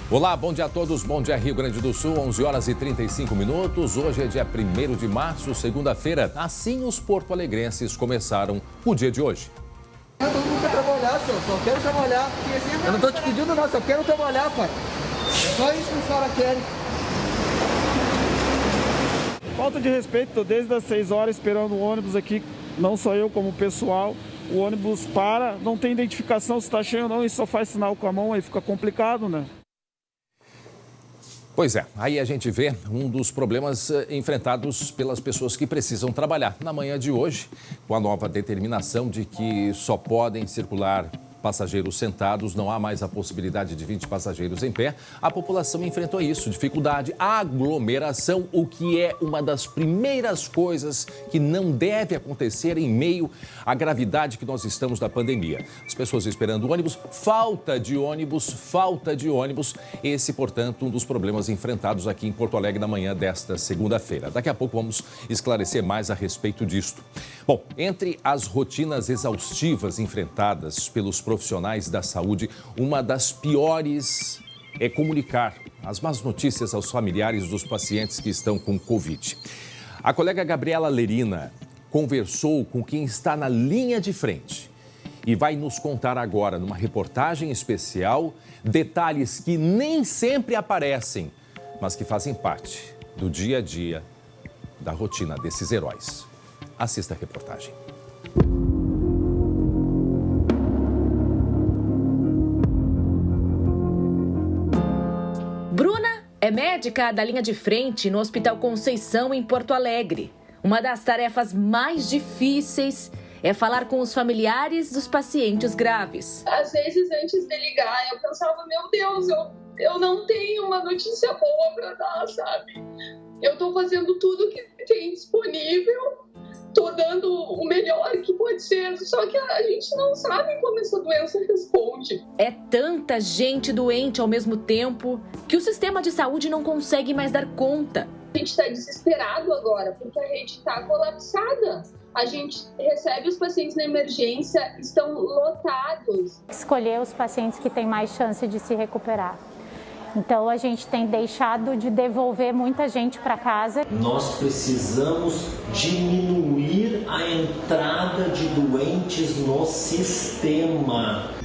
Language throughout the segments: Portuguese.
Olá, bom dia a todos, bom dia Rio Grande do Sul, 11 horas e 35 minutos. Hoje é dia 1º de março, segunda-feira. Assim os porto-alegrenses começaram o dia de hoje. Todo mundo quer trabalhar, senhor, só quero trabalhar. Eu não estou te pedindo nada, só quero trabalhar, pai. É só isso que a senhora quer. Falta de respeito, estou desde as 6 horas esperando o ônibus aqui, não só eu como o pessoal. O ônibus para, não tem identificação se está cheio ou não e só faz sinal com a mão, aí fica complicado, né? Pois é, aí a gente vê um dos problemas enfrentados pelas pessoas que precisam trabalhar. Na manhã de hoje, com a nova determinação de que só podem circular passageiros sentados, não há mais a possibilidade de 20 passageiros em pé, a população enfrentou isso, dificuldade, aglomeração, o que é uma das primeiras coisas que não deve acontecer em meio à gravidade que nós estamos da pandemia. As pessoas esperando ônibus, falta de ônibus. Esse, portanto, um dos problemas enfrentados aqui em Porto Alegre na manhã desta segunda-feira. Daqui a pouco vamos esclarecer mais a respeito disto. Bom, entre as rotinas exaustivas enfrentadas pelos profissionais da saúde, uma das piores é comunicar as más notícias aos familiares dos pacientes que estão com Covid. A colega Gabriela Lerina conversou com quem está na linha de frente e vai nos contar agora, numa reportagem especial, detalhes que nem sempre aparecem, mas que fazem parte do dia a dia, da rotina desses heróis. Assista a reportagem. Bruna é médica da linha de frente no Hospital Conceição, em Porto Alegre. Uma das tarefas mais difíceis é falar com os familiares dos pacientes graves. Às vezes, antes de ligar, eu pensava, meu Deus, eu não tenho uma notícia boa para dar, sabe? Eu estou fazendo tudo que tem disponível, estou dando o melhor que pode ser, só que a gente não sabe como essa doença responde. É tanta gente doente ao mesmo tempo que o sistema de saúde não consegue mais dar conta. A gente está desesperado agora, porque a rede está colapsada. A gente recebe os pacientes na emergência, estão lotados. Escolher os pacientes que têm mais chance de se recuperar. Então, a gente tem deixado de devolver muita gente para casa. Nós precisamos diminuir a entrada de doentes no sistema.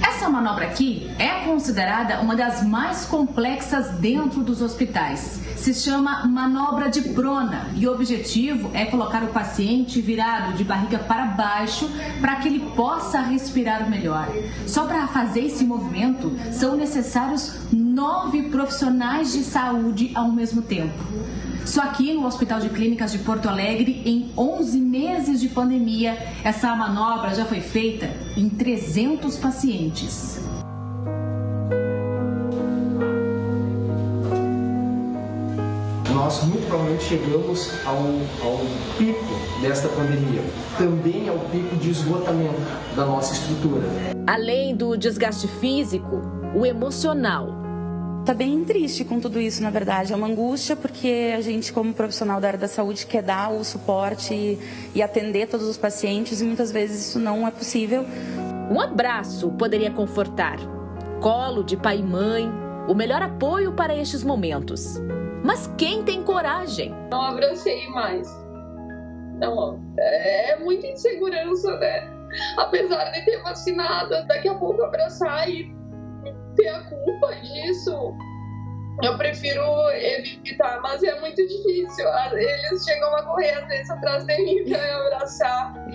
Essa manobra aqui é considerada uma das mais complexas dentro dos hospitais. Se chama manobra de prona e o objetivo é colocar o paciente virado de barriga para baixo para que ele possa respirar melhor. Só para fazer esse movimento são necessários 9 profissionais de saúde ao mesmo tempo. Só aqui no Hospital de Clínicas de Porto Alegre, em 11 meses de pandemia, essa manobra já foi feita em 300 pacientes. Nós muito provavelmente chegamos ao pico desta pandemia, também ao pico de esgotamento da nossa estrutura. Além do desgaste físico, o emocional. Tá bem triste com tudo isso, na verdade. É uma angústia porque a gente, como profissional da área da saúde, quer dar o suporte e atender todos os pacientes e muitas vezes isso não é possível. Um abraço poderia confortar. Colo de pai e mãe, o melhor apoio para estes momentos. Mas quem tem coragem? Não abracei mais. Não, é muita insegurança, né? Apesar de ter vacinado, daqui a pouco abraçar e ter a culpa disso, eu prefiro evitar, mas é muito difícil. Eles chegam a correr às vezes atrás de mim para me abraçar.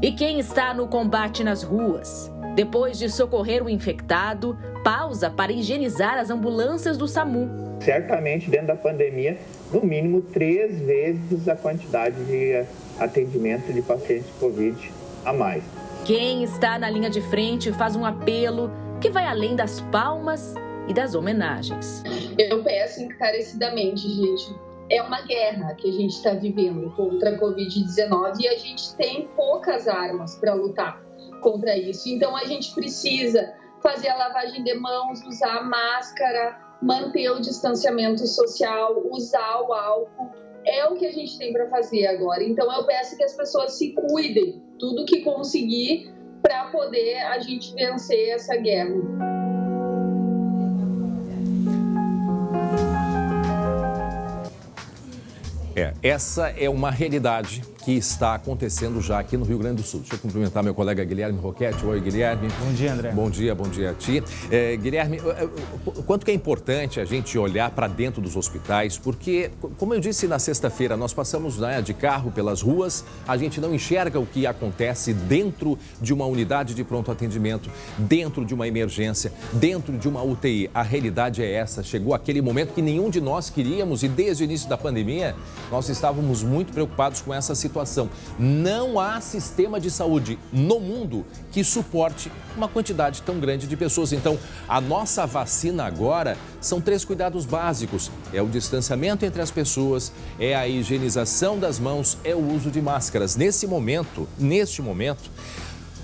E quem está no combate nas ruas? Depois de socorrer o infectado, pausa para higienizar as ambulâncias do SAMU. Certamente, dentro da pandemia, no mínimo 3 vezes a quantidade de atendimento de pacientes Covid a mais. Quem está na linha de frente faz um apelo que vai além das palmas e das homenagens. Eu peço encarecidamente, gente, é uma guerra que a gente está vivendo contra a Covid-19 e a gente tem poucas armas para lutar contra isso. Então, a gente precisa fazer a lavagem de mãos, usar máscara, manter o distanciamento social, usar o álcool. É o que a gente tem para fazer agora. Então, eu peço que as pessoas se cuidem, tudo que conseguir, para poder a gente vencer essa guerra. Essa é uma realidade que está acontecendo já aqui no Rio Grande do Sul. Deixa eu cumprimentar meu colega Guilherme Roquete. Oi, Guilherme. Bom dia, André. Bom dia a ti. Guilherme, quanto que é importante a gente olhar para dentro dos hospitais, porque, como eu disse na sexta-feira, nós passamos de carro pelas ruas, a gente não enxerga o que acontece dentro de uma unidade de pronto atendimento, dentro de uma emergência, dentro de uma UTI. A realidade é essa. Chegou aquele momento que nenhum de nós queríamos e desde o início da pandemia nós estávamos muito preocupados com essa situação. Não há sistema de saúde no mundo que suporte uma quantidade tão grande de pessoas. Então, a nossa vacina agora são 3 cuidados básicos. É o distanciamento entre as pessoas, é a higienização das mãos, é o uso de máscaras. Neste momento,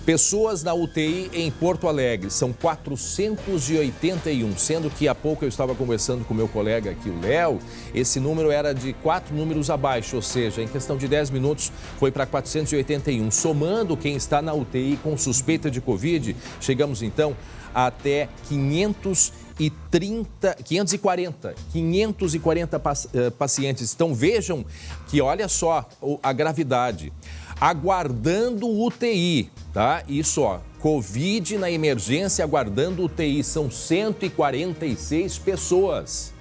pessoas na UTI em Porto Alegre são 481, sendo que há pouco eu estava conversando com meu colega aqui, o Léo, esse número era de 4 números abaixo, ou seja, em questão de 10 minutos foi para 481. Somando quem está na UTI com suspeita de Covid, chegamos então até 540 pacientes. Então vejam que olha só a gravidade. Aguardando UTI, tá? Isso, Covid na emergência, aguardando UTI, são 146 pessoas.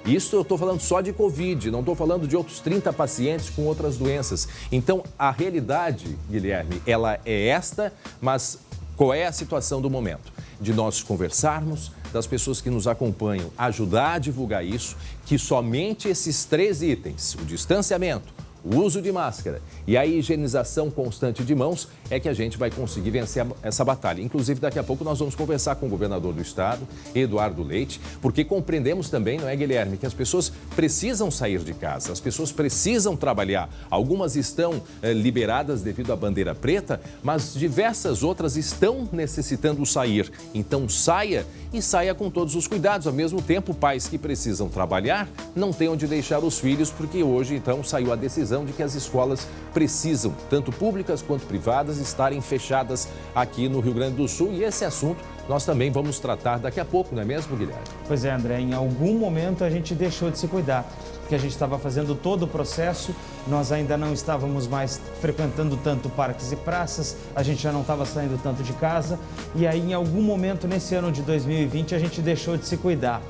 Isso eu estou falando só de Covid, não estou falando de outros 30 pacientes com outras doenças. Então, a realidade, Guilherme, ela é esta, mas qual é a situação do momento? De nós conversarmos, das pessoas que nos acompanham, ajudar a divulgar isso, que somente esses 3 itens, o distanciamento, o uso de máscara e a higienização constante de mãos é que a gente vai conseguir vencer essa batalha. Inclusive, daqui a pouco nós vamos conversar com o governador do estado, Eduardo Leite, porque compreendemos também, não é, Guilherme, que as pessoas precisam sair de casa, as pessoas precisam trabalhar. Algumas estão liberadas devido à bandeira preta, mas diversas outras estão necessitando sair. Então, saia e saia com todos os cuidados. Ao mesmo tempo, pais que precisam trabalhar não têm onde deixar os filhos, porque hoje, então, saiu a decisão de que as escolas precisam, tanto públicas quanto privadas, estarem fechadas aqui no Rio Grande do Sul. E esse assunto nós também vamos tratar daqui a pouco, não é mesmo, Guilherme? Pois é, André, em algum momento a gente deixou de se cuidar, porque a gente estava fazendo todo o processo, nós ainda não estávamos mais frequentando tanto parques e praças, a gente já não estava saindo tanto de casa, e aí em algum momento nesse ano de 2020 a gente deixou de se cuidar.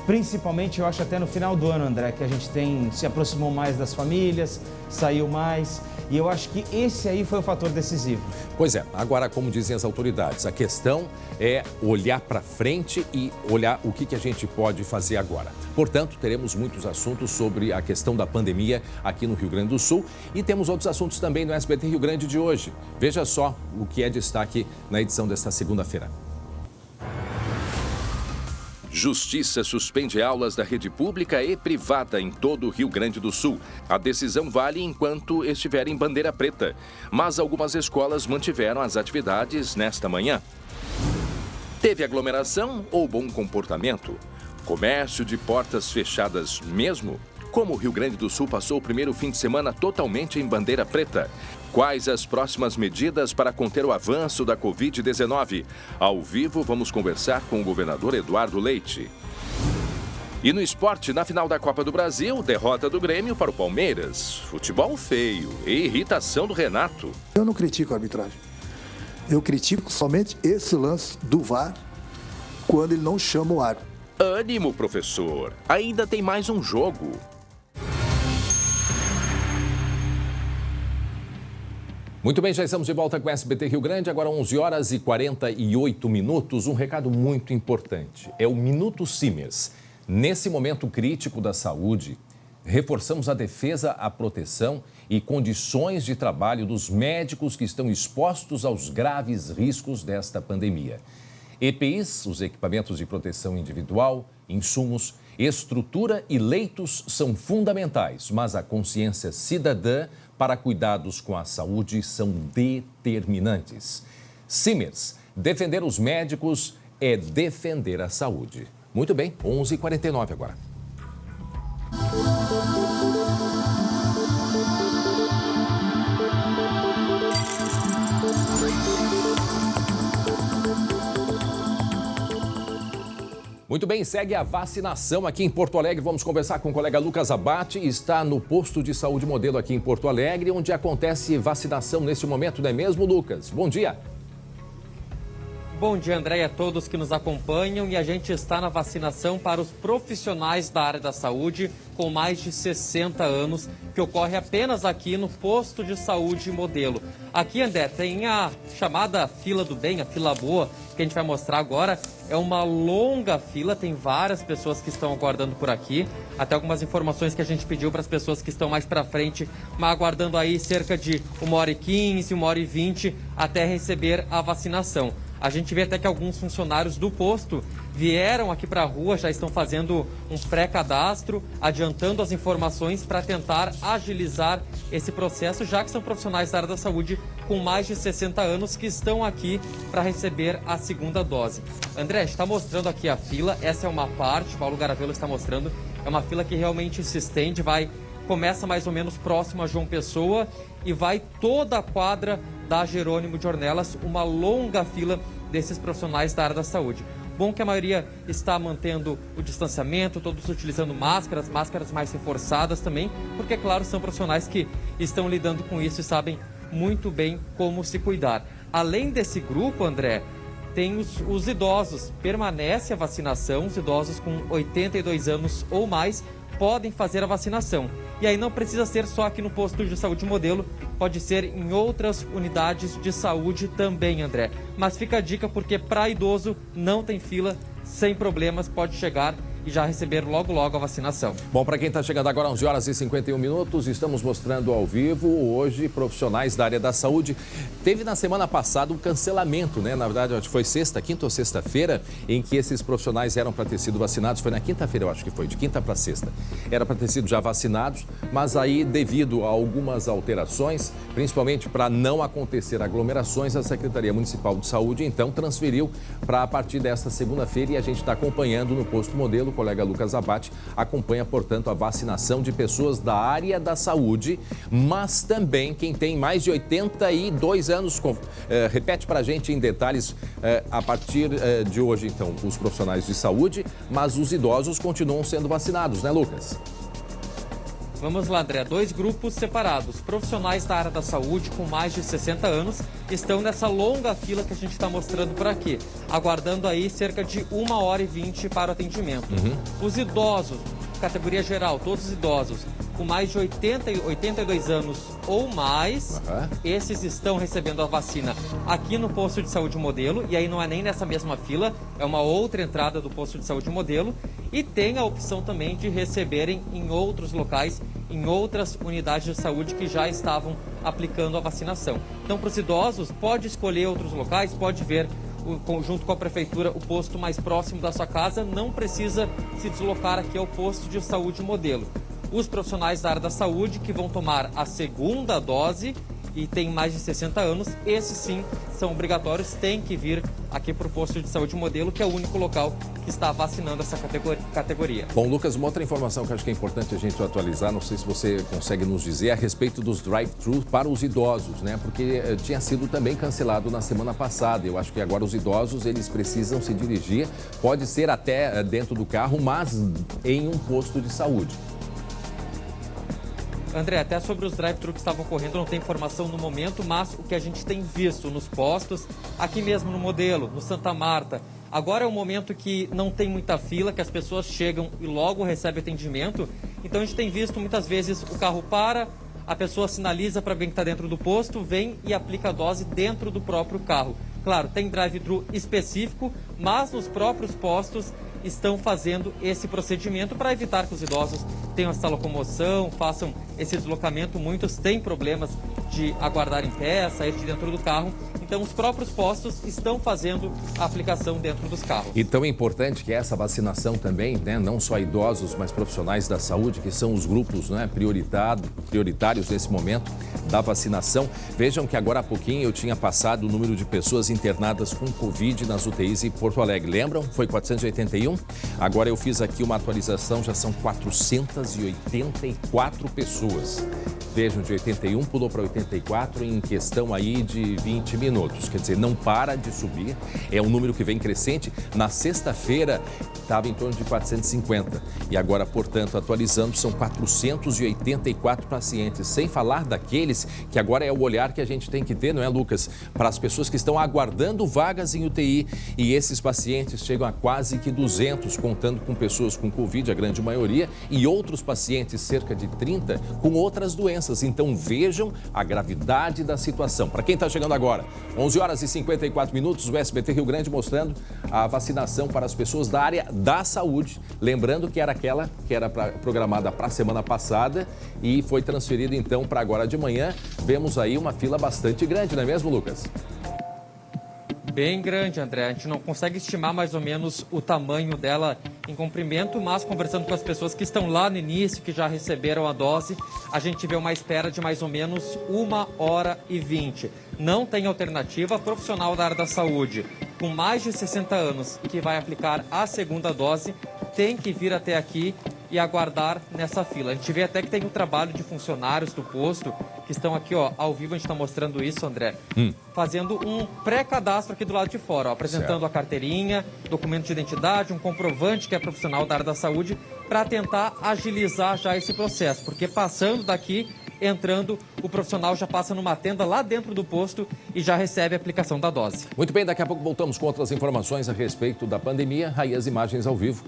Principalmente, eu acho, até no final do ano, André, que a gente se aproximou mais das famílias, saiu mais, e eu acho que esse aí foi o fator decisivo. Pois é, agora, como dizem as autoridades, a questão é olhar para frente e olhar o que a gente pode fazer agora. Portanto, teremos muitos assuntos sobre a questão da pandemia aqui no Rio Grande do Sul e temos outros assuntos também no SBT Rio Grande de hoje. Veja só o que é destaque na edição desta segunda-feira. Justiça suspende aulas da rede pública e privada em todo o Rio Grande do Sul. A decisão vale enquanto estiver em bandeira preta, mas algumas escolas mantiveram as atividades nesta manhã. Teve aglomeração ou bom comportamento? Comércio de portas fechadas mesmo? Como o Rio Grande do Sul passou o primeiro fim de semana totalmente em bandeira preta? Quais as próximas medidas para conter o avanço da Covid-19? Ao vivo, vamos conversar com o governador Eduardo Leite. E no esporte, na final da Copa do Brasil, derrota do Grêmio para o Palmeiras. Futebol feio e irritação do Renato. Eu não critico a arbitragem. Eu critico somente esse lance do VAR quando ele não chama o árbitro. Ânimo, professor. Ainda tem mais um jogo. Muito bem, já estamos de volta com o SBT Rio Grande, agora 11 horas e 48 minutos. Um recado muito importante, é o Minuto Simers. Nesse momento crítico da saúde, reforçamos a defesa, a proteção e condições de trabalho dos médicos que estão expostos aos graves riscos desta pandemia. EPIs, os equipamentos de proteção individual, insumos, estrutura e leitos são fundamentais, mas a consciência cidadã para cuidados com a saúde são determinantes. Simers, defender os médicos é defender a saúde. Muito bem, 11h49 agora. Muito bem, segue a vacinação aqui em Porto Alegre. Vamos conversar com o colega Lucas Abate. Está no posto de saúde Modelo aqui em Porto Alegre, onde acontece vacinação neste momento, não é mesmo, Lucas? Bom dia. Bom dia, André, e a todos que nos acompanham. E a gente está na vacinação para os profissionais da área da saúde com mais de 60 anos, que ocorre apenas aqui no posto de saúde Modelo. Aqui, André, tem a chamada fila do bem, a fila boa, que a gente vai mostrar agora. É uma longa fila, tem várias pessoas que estão aguardando por aqui. Até algumas informações que a gente pediu para as pessoas que estão mais para frente, mas aguardando aí cerca de 1h15, 1h20 até receber a vacinação. A gente vê até que alguns funcionários do posto vieram aqui para a rua, já estão fazendo um pré-cadastro, adiantando as informações para tentar agilizar esse processo, já que são profissionais da área da saúde com mais de 60 anos que estão aqui para receber a segunda dose. André, a gente está mostrando aqui a fila, essa é uma parte, Paulo Garavelo está mostrando, é uma fila que realmente se estende, começa mais ou menos próximo a João Pessoa e vai toda a quadra da Jerônimo de Ornelas, uma longa fila desses profissionais da área da saúde. Bom que a maioria está mantendo o distanciamento, todos utilizando máscaras mais reforçadas também, porque, claro, são profissionais que estão lidando com isso e sabem muito bem como se cuidar. Além desse grupo, André, tem os idosos. Permanece a vacinação, os idosos com 82 anos ou mais podem fazer a vacinação. E aí não precisa ser só aqui no posto de saúde Modelo, pode ser em outras unidades de saúde também, André. Mas fica a dica porque para idoso não tem fila, sem problemas, pode chegar e já receber logo a vacinação. Bom, para quem está chegando agora, 11h51, estamos mostrando ao vivo hoje profissionais da área da saúde. Teve na semana passada um cancelamento, né? Na verdade, acho que foi quinta ou sexta-feira, em que esses profissionais eram para ter sido vacinados. Foi na quinta-feira, eu acho que foi, de quinta para sexta. Era para ter sido já vacinados, mas aí, devido a algumas alterações, principalmente para não acontecer aglomerações, a Secretaria Municipal de Saúde, então, transferiu para a partir desta segunda-feira e a gente está acompanhando no posto Modelo. O colega Lucas Abate acompanha, portanto, a vacinação de pessoas da área da saúde, mas também quem tem mais de 82 anos. Repete para a gente em detalhes a partir de hoje, então, os profissionais de saúde, mas os idosos continuam sendo vacinados, né, Lucas? Vamos lá, André. 2 grupos separados. Profissionais da área da saúde com mais de 60 anos estão nessa longa fila que a gente está mostrando por aqui, aguardando aí cerca de 1h20 para o atendimento. Os idosos, categoria geral, todos os idosos com mais de 82 anos ou mais, esses estão recebendo a vacina aqui no posto de saúde Modelo, e aí não é nem nessa mesma fila, é uma outra entrada do posto de saúde Modelo, e tem a opção também de receberem em outros locais, em outras unidades de saúde que já estavam aplicando a vacinação. Então, para os idosos, pode escolher outros locais, pode ver junto com a prefeitura o posto mais próximo da sua casa, não precisa se deslocar aqui ao posto de saúde Modelo. Os profissionais da área da saúde que vão tomar a segunda dose e têm mais de 60 anos, esses sim são obrigatórios, têm que vir aqui para o posto de saúde Modelo, que é o único local que está vacinando essa categoria. Bom, Lucas, uma outra informação que acho que é importante a gente atualizar, não sei se você consegue nos dizer, a respeito dos drive-thrus para os idosos, né? Porque tinha sido também cancelado na semana passada. Eu acho que agora os idosos, eles precisam se dirigir, pode ser até dentro do carro, mas em um posto de saúde. André, até sobre os drive-thru que estavam ocorrendo, não tem informação no momento, mas o que a gente tem visto nos postos, aqui mesmo no Modelo, no Santa Marta, agora é um momento que não tem muita fila, que as pessoas chegam e logo recebem atendimento. Então a gente tem visto muitas vezes o carro para, a pessoa sinaliza para alguém que está dentro do posto, vem e aplica a dose dentro do próprio carro. Claro, tem drive-thru específico, mas nos próprios postos estão fazendo esse procedimento para evitar que os idosos tenham essa locomoção, façam esse deslocamento. Muitos têm problemas de aguardar em pé, sair de dentro do carro. Então, os próprios postos estão fazendo a aplicação dentro dos carros. E tão importante que essa vacinação também, né, não só idosos, mas profissionais da saúde, que são os grupos, né, prioritários nesse momento da vacinação. Vejam que agora há pouquinho eu tinha passado o número de pessoas internadas com Covid nas UTIs em Porto Alegre. Lembram? Foi 481. Agora eu fiz aqui uma atualização, já são 484 pessoas Vejam, de 81 pulou para 84 em questão aí de 20 minutos. Quer dizer, não para de subir. É um número que vem crescente. Na sexta-feira estava em torno de 450. E agora, portanto, atualizando, são 484 pacientes. Sem falar daqueles que agora é o olhar que a gente tem que ter, não é, Lucas? Para as pessoas que estão aguardando vagas em UTI. E esses pacientes chegam a quase que 200, contando com pessoas com Covid, a grande maioria, e outros pacientes, cerca de 30, com outras doenças. Então vejam a gravidade da situação. Para quem está chegando agora, 11 horas e 54 minutos, o SBT Rio Grande mostrando a vacinação para as pessoas da área da saúde. Lembrando que era aquela que era programada para a semana passada e foi transferida então para agora de manhã. Vemos aí uma fila bastante grande, não é mesmo, Lucas? Bem grande, André. A gente não consegue estimar mais ou menos o tamanho dela em comprimento, mas conversando com as pessoas que estão lá no início, que já receberam a dose, a gente vê uma espera de mais ou menos 1h20. Não tem alternativa. Profissional da área da saúde com mais de 60 anos que vai aplicar a segunda dose tem que vir até aqui e aguardar nessa fila. A gente vê até que tem um trabalho de funcionários do posto que estão aqui, ó, ao vivo, a gente está mostrando isso, André, fazendo um pré-cadastro aqui do lado de fora, ó, apresentando a carteirinha, documento de identidade, um comprovante que é profissional da área da saúde, para tentar agilizar já esse processo, porque passando daqui, entrando, o profissional já passa numa tenda lá dentro do posto e já recebe a aplicação da dose. Muito bem, daqui a pouco voltamos com outras informações a respeito da pandemia. Aí as imagens ao vivo,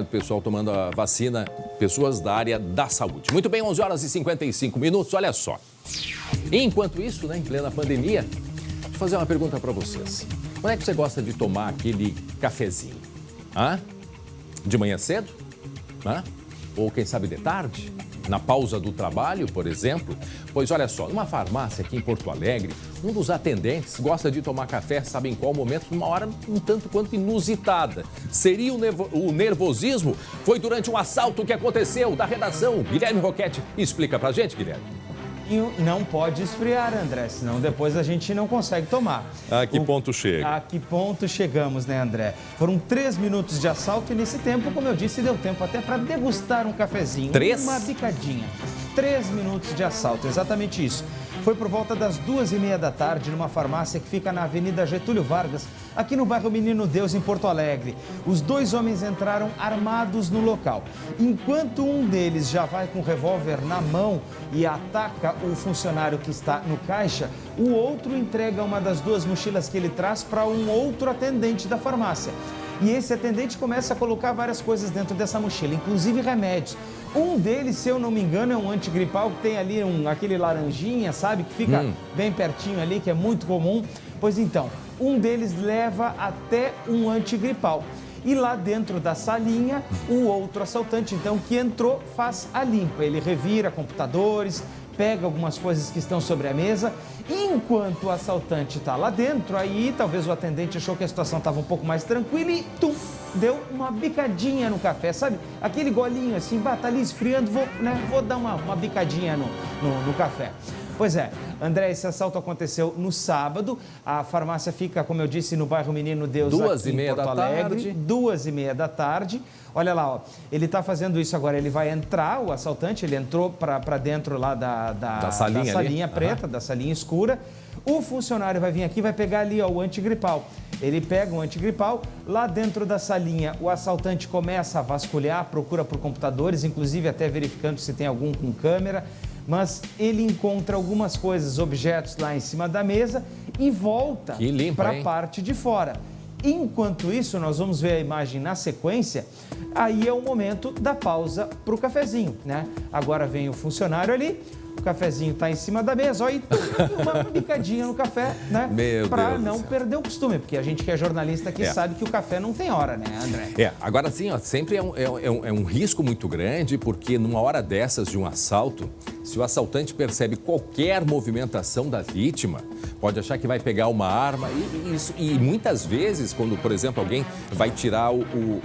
o pessoal tomando a vacina, pessoas da área da saúde. Muito bem, 11 horas e 55 minutos, olha só. Enquanto isso, em plena pandemia, deixa eu fazer uma pergunta para vocês. Quando é que você gosta de tomar aquele cafezinho? De manhã cedo? Ou quem sabe de tarde? Na pausa do trabalho, por exemplo? Pois olha só, numa farmácia aqui em Porto Alegre, um dos atendentes gosta de tomar café, sabe em qual momento? Numa hora um tanto quanto inusitada. Seria o nervosismo? Foi durante um assalto que aconteceu da redação. Guilherme Roquette explica pra gente, Guilherme. E não pode esfriar, André, senão depois a gente não consegue tomar. A que ponto chega? A que ponto chegamos, né, André? Foram 3 minutos de assalto e nesse tempo, como eu disse, deu tempo até para degustar um cafezinho. 3? Uma bicadinha. 3 minutos de assalto, exatamente isso. Foi por volta das 2h30 da tarde, numa farmácia que fica na Avenida Getúlio Vargas, aqui no bairro Menino Deus, em Porto Alegre. Os 2 homens entraram armados no local. Enquanto um deles já vai com o revólver na mão e ataca o funcionário que está no caixa, o outro entrega uma das 2 mochilas que ele traz para um outro atendente da farmácia. E esse atendente começa a colocar várias coisas dentro dessa mochila, inclusive remédios. Um deles, se eu não me engano, é um antigripal que tem ali aquele laranjinha, sabe? Que fica bem pertinho ali, que é muito comum. Pois então, um deles leva até um antigripal. E lá dentro da salinha, o outro assaltante, então, que entrou, faz a limpa. Ele revira computadores, pega algumas coisas que estão sobre a mesa. Enquanto o assaltante está lá dentro, aí talvez o atendente achou que a situação estava um pouco mais tranquila e deu uma bicadinha no café, sabe? Aquele golinho assim, tá ali esfriando, vou dar uma bicadinha no café. Pois é, André, esse assalto aconteceu no sábado. A farmácia fica, como eu disse, no bairro Menino Deus, aqui em Porto Alegre. 2h30 da tarde. Olha lá, ó, ele está fazendo isso agora. Ele vai entrar, o assaltante, ele entrou para dentro lá da salinha preta, da salinha escura. O funcionário vai vir aqui e vai pegar ali, ó, o antigripal. Ele pega o antigripal, lá dentro da salinha o assaltante começa a vasculhar, procura por computadores, inclusive até verificando se tem algum com câmera. Mas ele encontra algumas coisas, objetos lá em cima da mesa e volta para a parte de fora. Enquanto isso, nós vamos ver a imagem na sequência, aí é o momento da pausa para o cafezinho, né? Agora vem o funcionário ali, o cafezinho está em cima da mesa, ó, e uma bicadinha no café, né? Para não perder o costume, porque a gente que é jornalista aqui sabe que o café não tem hora, né, André? Agora sim, ó, sempre é um risco muito grande, porque numa hora dessas de um assalto, se o assaltante percebe qualquer movimentação da vítima, pode achar que vai pegar uma arma e muitas vezes, quando, por exemplo, alguém vai tirar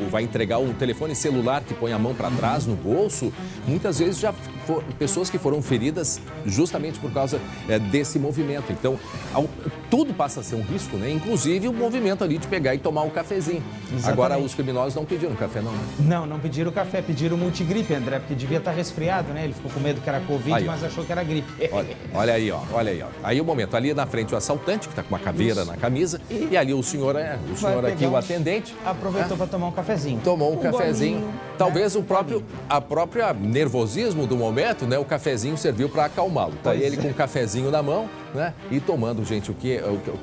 vai entregar um telefone celular que põe a mão para trás no bolso, muitas vezes já pessoas que foram feridas justamente por causa desse movimento. Então, tudo passa a ser um risco, né? Inclusive o movimento ali de pegar e tomar um cafezinho. Exatamente. Agora, os criminosos não pediram café, não, né? Não pediram café, pediram multigripe, André, porque devia estar resfriado, né? Ele ficou com medo que era Covid, aí, mas achou que era gripe. Olha aí, ó. Aí o momento, ali na frente o assaltante, que está com uma caveira na camisa, e ali o senhor aqui, o atendente. Aproveitou para tomar um cafezinho. Tomou um cafezinho. Bolinho, talvez a própria nervosismo do momento, né? O cafezinho serviu para acalmá-lo. Tá ele com um cafezinho na mão, né? E tomando, gente,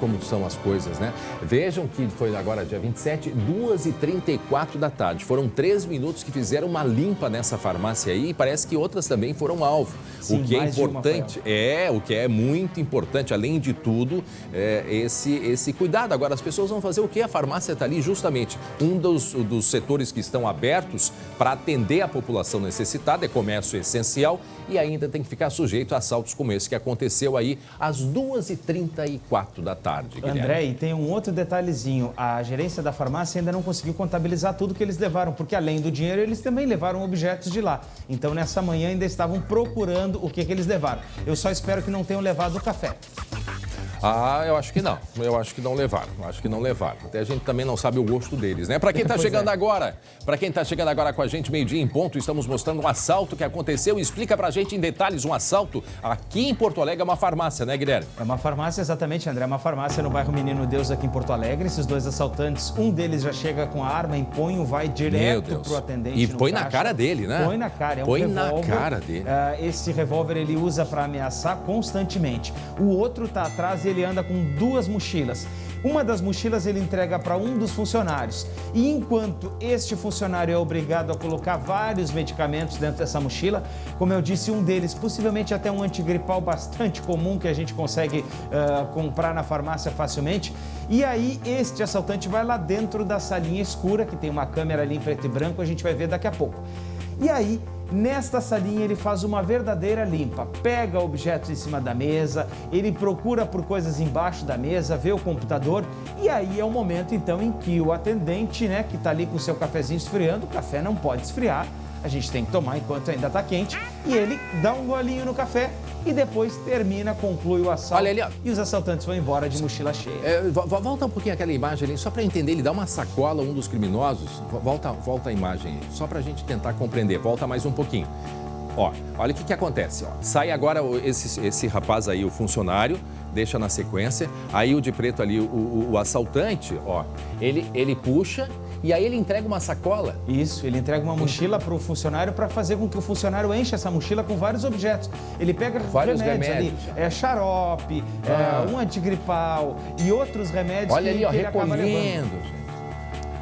como são as coisas, né? Vejam que foi agora dia 27, 2h34 da tarde. Foram 3 minutos que fizeram uma limpa nessa farmácia aí e parece que outras também foram alvo. Sim, o que é importante o que é muito importante, além de tudo, esse cuidado. Agora, as pessoas vão fazer o quê? A farmácia está ali justamente um dos setores que estão abertos para atender a população necessitada, é comércio essencial e ainda tem que ficar sujeito a assaltos como esse que aconteceu aí às 2h34 da tarde. Guilherme. André, e tem um outro detalhezinho, a gerência da farmácia ainda não conseguiu contabilizar tudo que eles levaram, porque além do dinheiro, eles também levaram objetos de lá. Então, nessa manhã ainda estavam procurando o que eles levaram. Eu só espero que não tenham levado o café. Eu acho que não. Eu acho que não levaram. Até a gente também não sabe o gosto deles, né? Para quem está chegando agora, com a gente, meio-dia em ponto, estamos mostrando um assalto que aconteceu. Explica pra gente em detalhes um assalto aqui em Porto Alegre, é uma farmácia, né, Guilherme? É uma farmácia, exatamente, André. É uma farmácia no bairro Menino Deus, aqui em Porto Alegre. Esses dois assaltantes, um deles já chega com a arma em punho, vai direto pro atendente. E põe na cara dele, né? Põe na cara, põe na cara dele. Esse revólver ele usa para ameaçar constantemente. O outro tá atrás e ele anda com 2 mochilas. Uma das mochilas ele entrega para um dos funcionários. E enquanto este funcionário é obrigado a colocar vários medicamentos dentro dessa mochila, como eu disse, um deles, possivelmente até um antigripal bastante comum que a gente consegue comprar na farmácia facilmente. E aí este assaltante vai lá dentro da salinha escura, que tem uma câmera ali em preto e branco, a gente vai ver daqui a pouco. E aí, nesta salinha, ele faz uma verdadeira limpa, pega objetos em cima da mesa, ele procura por coisas embaixo da mesa, vê o computador e aí é o momento, então, em que o atendente, né, que está ali com o seu cafezinho esfriando, o café não pode esfriar, a gente tem que tomar enquanto ainda está quente, e ele dá um golinho no café e depois conclui o assalto. Olha ali, ó. E os assaltantes vão embora de mochila cheia. Volta um pouquinho aquela imagem ali, só para entender, ele dá uma sacola a um dos criminosos, volta a imagem aí, só para a gente tentar compreender, volta mais um pouquinho. Olha o que acontece, sai agora esse rapaz aí, o funcionário, deixa na sequência, aí o de preto ali, o assaltante, ele puxa e aí ele entrega uma sacola. Isso, ele entrega uma mochila para o funcionário para fazer com que o funcionário encha essa mochila com vários objetos. Ele pega vários remédios ali, xarope, um antigripal e outros remédios. Olha que ali, ele acaba levando. gente.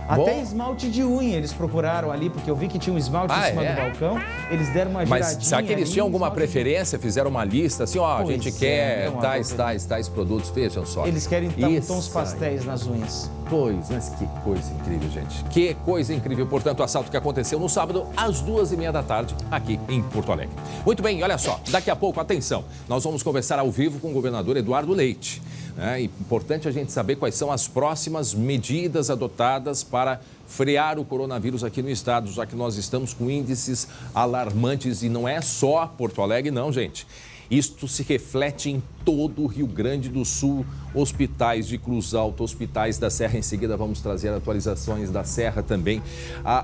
Até esmalte de unha eles procuraram ali, porque eu vi que tinha um esmalte em cima do balcão. Eles deram uma giradinha. Mas será que eles tinham alguma preferência? Fizeram uma lista assim, a gente quer tais produtos, vejam só. Eles querem tons pastéis nas unhas. Pois, mas que coisa incrível, gente. Que coisa incrível. Portanto, o assalto que aconteceu no sábado, às 2h30 da tarde, aqui em Porto Alegre. Muito bem, olha só, daqui a pouco, atenção, nós vamos conversar ao vivo com o governador Eduardo Leite. É importante a gente saber quais são as próximas medidas adotadas para frear o coronavírus aqui no estado, já que nós estamos com índices alarmantes e não é só Porto Alegre, não, gente. Isto se reflete em todo o Rio Grande do Sul, hospitais de Cruz Alta, hospitais da Serra. Em seguida vamos trazer atualizações da Serra também,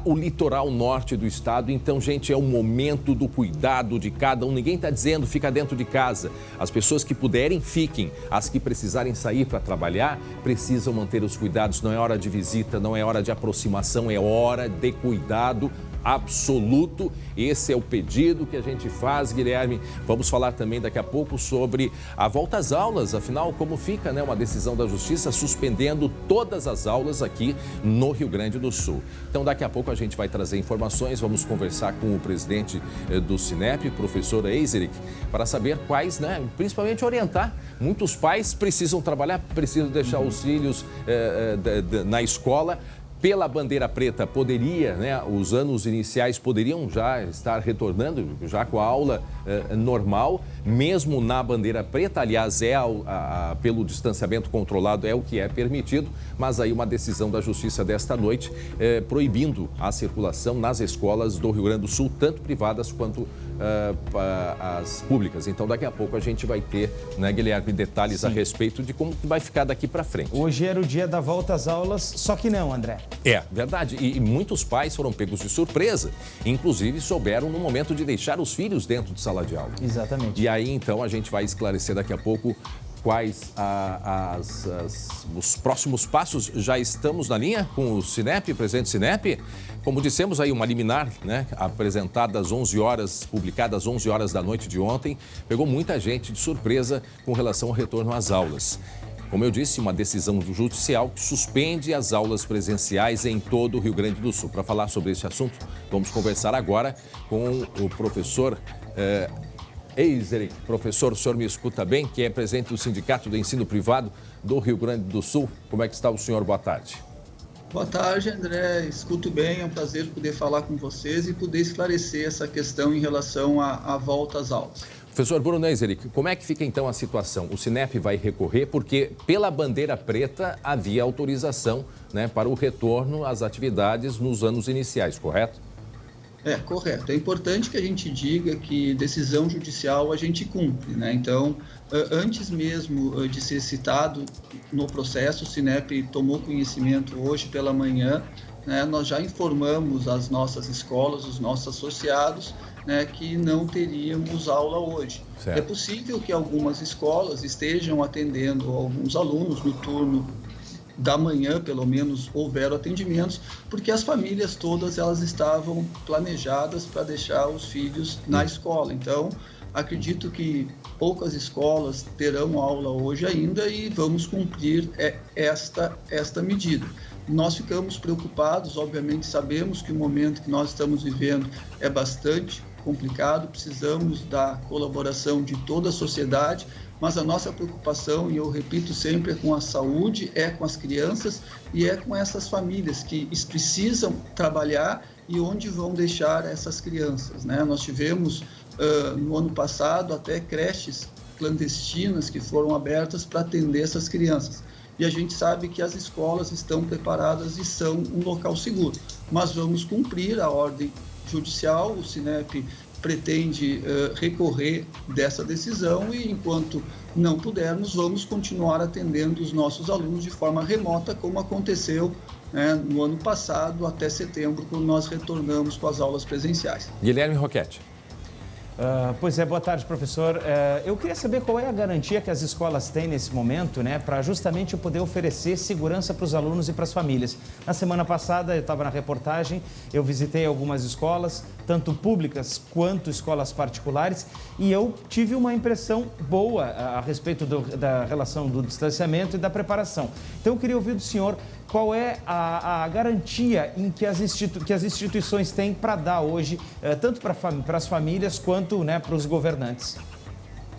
o litoral norte do estado. Então, gente, é o momento do cuidado de cada um. Ninguém está dizendo fica dentro de casa. As pessoas que puderem, fiquem. As que precisarem sair para trabalhar, precisam manter os cuidados. Não é hora de visita, não é hora de aproximação, é hora de cuidado absoluto. Esse é o pedido que a gente faz, Guilherme. Vamos falar também daqui a pouco sobre a volta às aulas, afinal, como fica, né? Uma decisão da Justiça suspendendo todas as aulas aqui no Rio Grande do Sul. Então, daqui a pouco a gente vai trazer informações, vamos conversar com o presidente do Sinep, professor Eiseric, para saber quais, né? Principalmente orientar. Muitos pais precisam trabalhar, precisam deixar os filhos na escola. Pela bandeira preta, poderia, né, os anos iniciais poderiam já estar retornando, já com a aula normal, mesmo na bandeira preta. Aliás, pelo distanciamento controlado é o que é permitido, mas aí uma decisão da Justiça desta noite proibindo a circulação nas escolas do Rio Grande do Sul, tanto privadas quanto as públicas. Então, daqui a pouco a gente vai ter, né, Guilherme, detalhes a respeito de como vai ficar daqui para frente. Hoje era o dia da volta às aulas, só que não, André. É, verdade. E muitos pais foram pegos de surpresa. Inclusive, souberam no momento de deixar os filhos dentro de sala de aula. Exatamente. E aí, então, a gente vai esclarecer daqui a pouco quais os próximos passos. Já estamos na linha com o Sinep, presidente Sinep. Como dissemos aí, uma liminar, né, apresentada às 11 horas, publicada às 11 horas da noite de ontem, pegou muita gente de surpresa com relação ao retorno às aulas. Como eu disse, uma decisão judicial que suspende as aulas presenciais em todo o Rio Grande do Sul. Para falar sobre esse assunto, vamos conversar agora com o professor Eiseric. Professor, o senhor me escuta bem, que é presidente do Sindicato do Ensino Privado do Rio Grande do Sul. Como é que está o senhor? Boa tarde. Boa tarde, André. Escuto bem, é um prazer poder falar com vocês e poder esclarecer essa questão em relação à volta às aulas. Professor Bruno Eiseric, como é que fica então a situação? O Sinep vai recorrer porque pela bandeira preta havia autorização, né, para o retorno às atividades nos anos iniciais, correto? É, correto. É importante que a gente diga que decisão judicial a gente cumpre, né? Então, antes mesmo de ser citado no processo, o Sinep tomou conhecimento hoje pela manhã, né? Nós já informamos as nossas escolas, os nossos associados, né, que não teríamos aula hoje. Certo. É possível que algumas escolas estejam atendendo alguns alunos no turno da manhã, pelo menos, houveram atendimentos, porque as famílias todas elas estavam planejadas para deixar os filhos na escola. Então, acredito que poucas escolas terão aula hoje ainda e vamos cumprir esta medida. Nós ficamos preocupados, obviamente sabemos que o momento que nós estamos vivendo é bastante complicado, precisamos da colaboração de toda a sociedade, mas a nossa preocupação, e eu repito sempre, é com a saúde, é com as crianças e é com essas famílias que precisam trabalhar e onde vão deixar essas crianças, né? Nós tivemos no ano passado até creches clandestinas que foram abertas para atender essas crianças. E a gente sabe que as escolas estão preparadas e são um local seguro. Mas vamos cumprir a ordem judicial, o Sinep pretende recorrer dessa decisão e, enquanto não pudermos, vamos continuar atendendo os nossos alunos de forma remota, como aconteceu, né, no ano passado, até setembro, quando nós retornamos com as aulas presenciais. Guilherme Roquete. Pois é, boa tarde, professor. Eu queria saber qual é a garantia que as escolas têm nesse momento, né, para justamente poder oferecer segurança para os alunos e para as famílias. Na semana passada, eu estava na reportagem, eu visitei algumas escolas, tanto públicas quanto escolas particulares, e eu tive uma impressão boa a respeito da relação do distanciamento e da preparação. Então, eu queria ouvir do senhor qual é a garantia em que as instituições têm para dar hoje, tanto para as famílias quanto, né, para os governantes.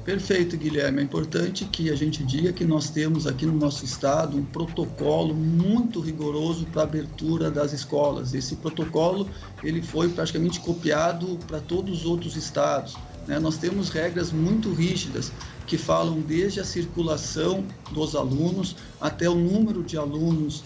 Perfeito, Guilherme. É importante que a gente diga que nós temos aqui no nosso estado um protocolo muito rigoroso para a abertura das escolas. Esse protocolo ele foi praticamente copiado para todos os outros estados, né? Nós temos regras muito rígidas que falam desde a circulação dos alunos até o número de alunos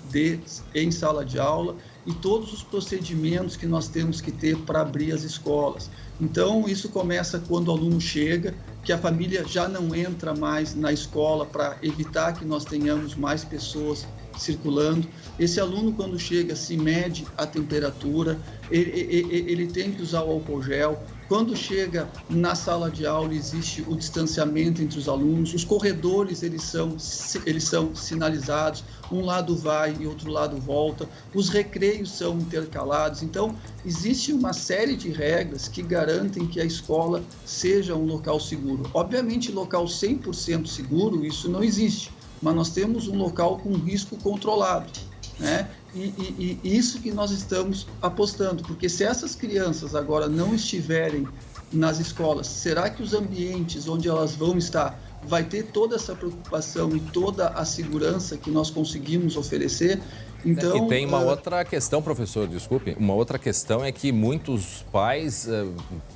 em sala de aula e todos os procedimentos que nós temos que ter para abrir as escolas. Então, isso começa quando o aluno chega, que a família já não entra mais na escola para evitar que nós tenhamos mais pessoas circulando. Esse aluno, quando chega, se mede a temperatura, ele tem que usar o álcool gel. Quando chega na sala de aula, existe o distanciamento entre os alunos, os corredores eles são sinalizados, um lado vai e outro lado volta, os recreios são intercalados. Então, existe uma série de regras que garantem que a escola seja um local seguro. Obviamente, local 100% seguro, isso não existe, mas nós temos um local com risco controlado, né? E isso que nós estamos apostando, porque se essas crianças agora não estiverem nas escolas, será que os ambientes onde elas vão estar vai ter toda essa preocupação e toda a segurança que nós conseguimos oferecer. Então, e tem uma outra questão, professor, desculpe, uma outra questão é que muitos pais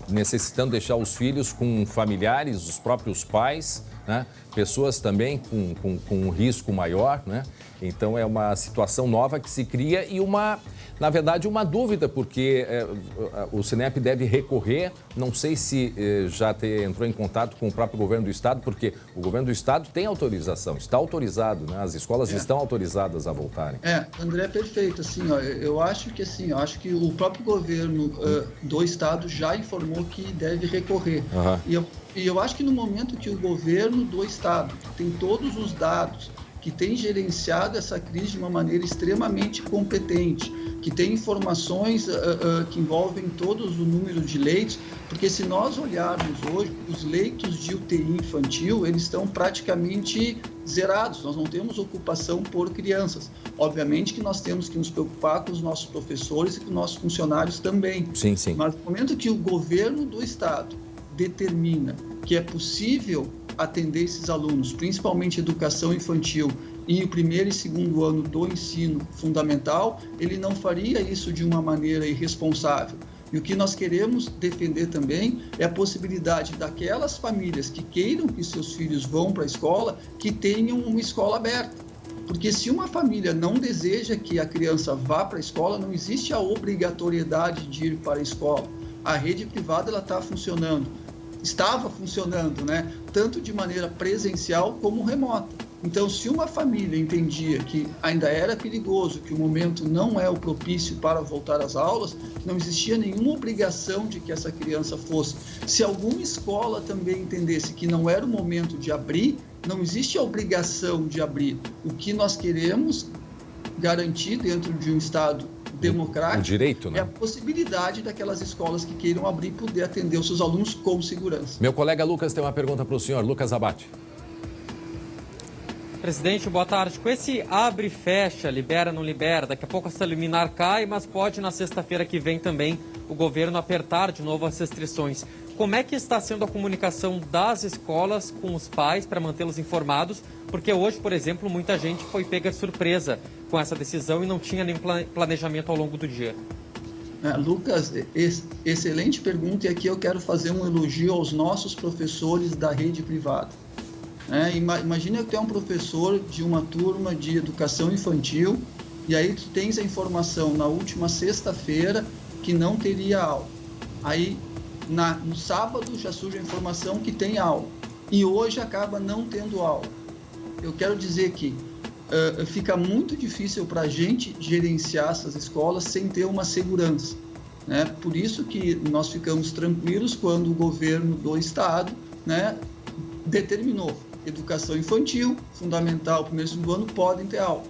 necessitando deixar os filhos com familiares, os próprios pais, né? Pessoas também com um risco maior, né? Então é uma situação nova que se cria e na verdade, uma dúvida, porque o Sinep deve recorrer, não sei se já entrou em contato com o próprio governo do estado, porque o governo do estado tem autorização, está autorizado, né? As escolas estão autorizadas a voltarem. André, perfeito, assim, ó, eu acho que o próprio governo do estado já informou que deve recorrer. E eu acho que no momento que o governo do estado tem todos os dados, que tem gerenciado essa crise de uma maneira extremamente competente, que tem informações que envolvem todos o número de leitos, porque se nós olharmos hoje, os leitos de UTI infantil, eles estão praticamente zerados, nós não temos ocupação por crianças. Obviamente que nós temos que nos preocupar com os nossos professores e com os nossos funcionários também. Sim, sim. Mas no momento que o governo do estado determina que é possível atender esses alunos, principalmente educação infantil e o primeiro e segundo ano do ensino fundamental, ele não faria isso de uma maneira irresponsável. E o que nós queremos defender também é a possibilidade daquelas famílias que queiram que seus filhos vão para a escola, que tenham uma escola aberta. Porque se uma família não deseja que a criança vá para a escola, não existe a obrigatoriedade de ir para a escola. A rede privada está funcionando. Estava funcionando, né? Tanto de maneira presencial como remota. Então, se uma família entendia que ainda era perigoso, que o momento não é o propício para voltar às aulas, não existia nenhuma obrigação de que essa criança fosse. Se alguma escola também entendesse que não era o momento de abrir, não existe a obrigação de abrir. O que nós queremos garantir dentro de um Estado democrático, direito, né? É a possibilidade daquelas escolas que queiram abrir poder atender os seus alunos com segurança. Meu colega Lucas tem uma pergunta para o senhor. Lucas Abate. Presidente, boa tarde. Com esse abre e fecha, libera, não libera, daqui a pouco essa liminar cai, mas pode na sexta-feira que vem também o governo apertar de novo as restrições. Como é que está sendo a comunicação das escolas com os pais para mantê-los informados? Porque hoje, por exemplo, muita gente foi pega de surpresa com essa decisão e não tinha nenhum planejamento ao longo do dia. Lucas, excelente pergunta, e aqui eu quero fazer um elogio aos nossos professores da rede privada. Imagina que tu é um professor de uma turma de educação infantil e aí tu tens a informação na última sexta-feira que não teria aula. Aí no sábado já surge a informação que tem aula e hoje acaba não tendo aula. Eu quero dizer que fica muito difícil para a gente gerenciar essas escolas sem ter uma segurança, né? Por isso que nós ficamos tranquilos quando o governo do estado, né, determinou educação infantil, fundamental, primeiro e segundo ano podem ter aula.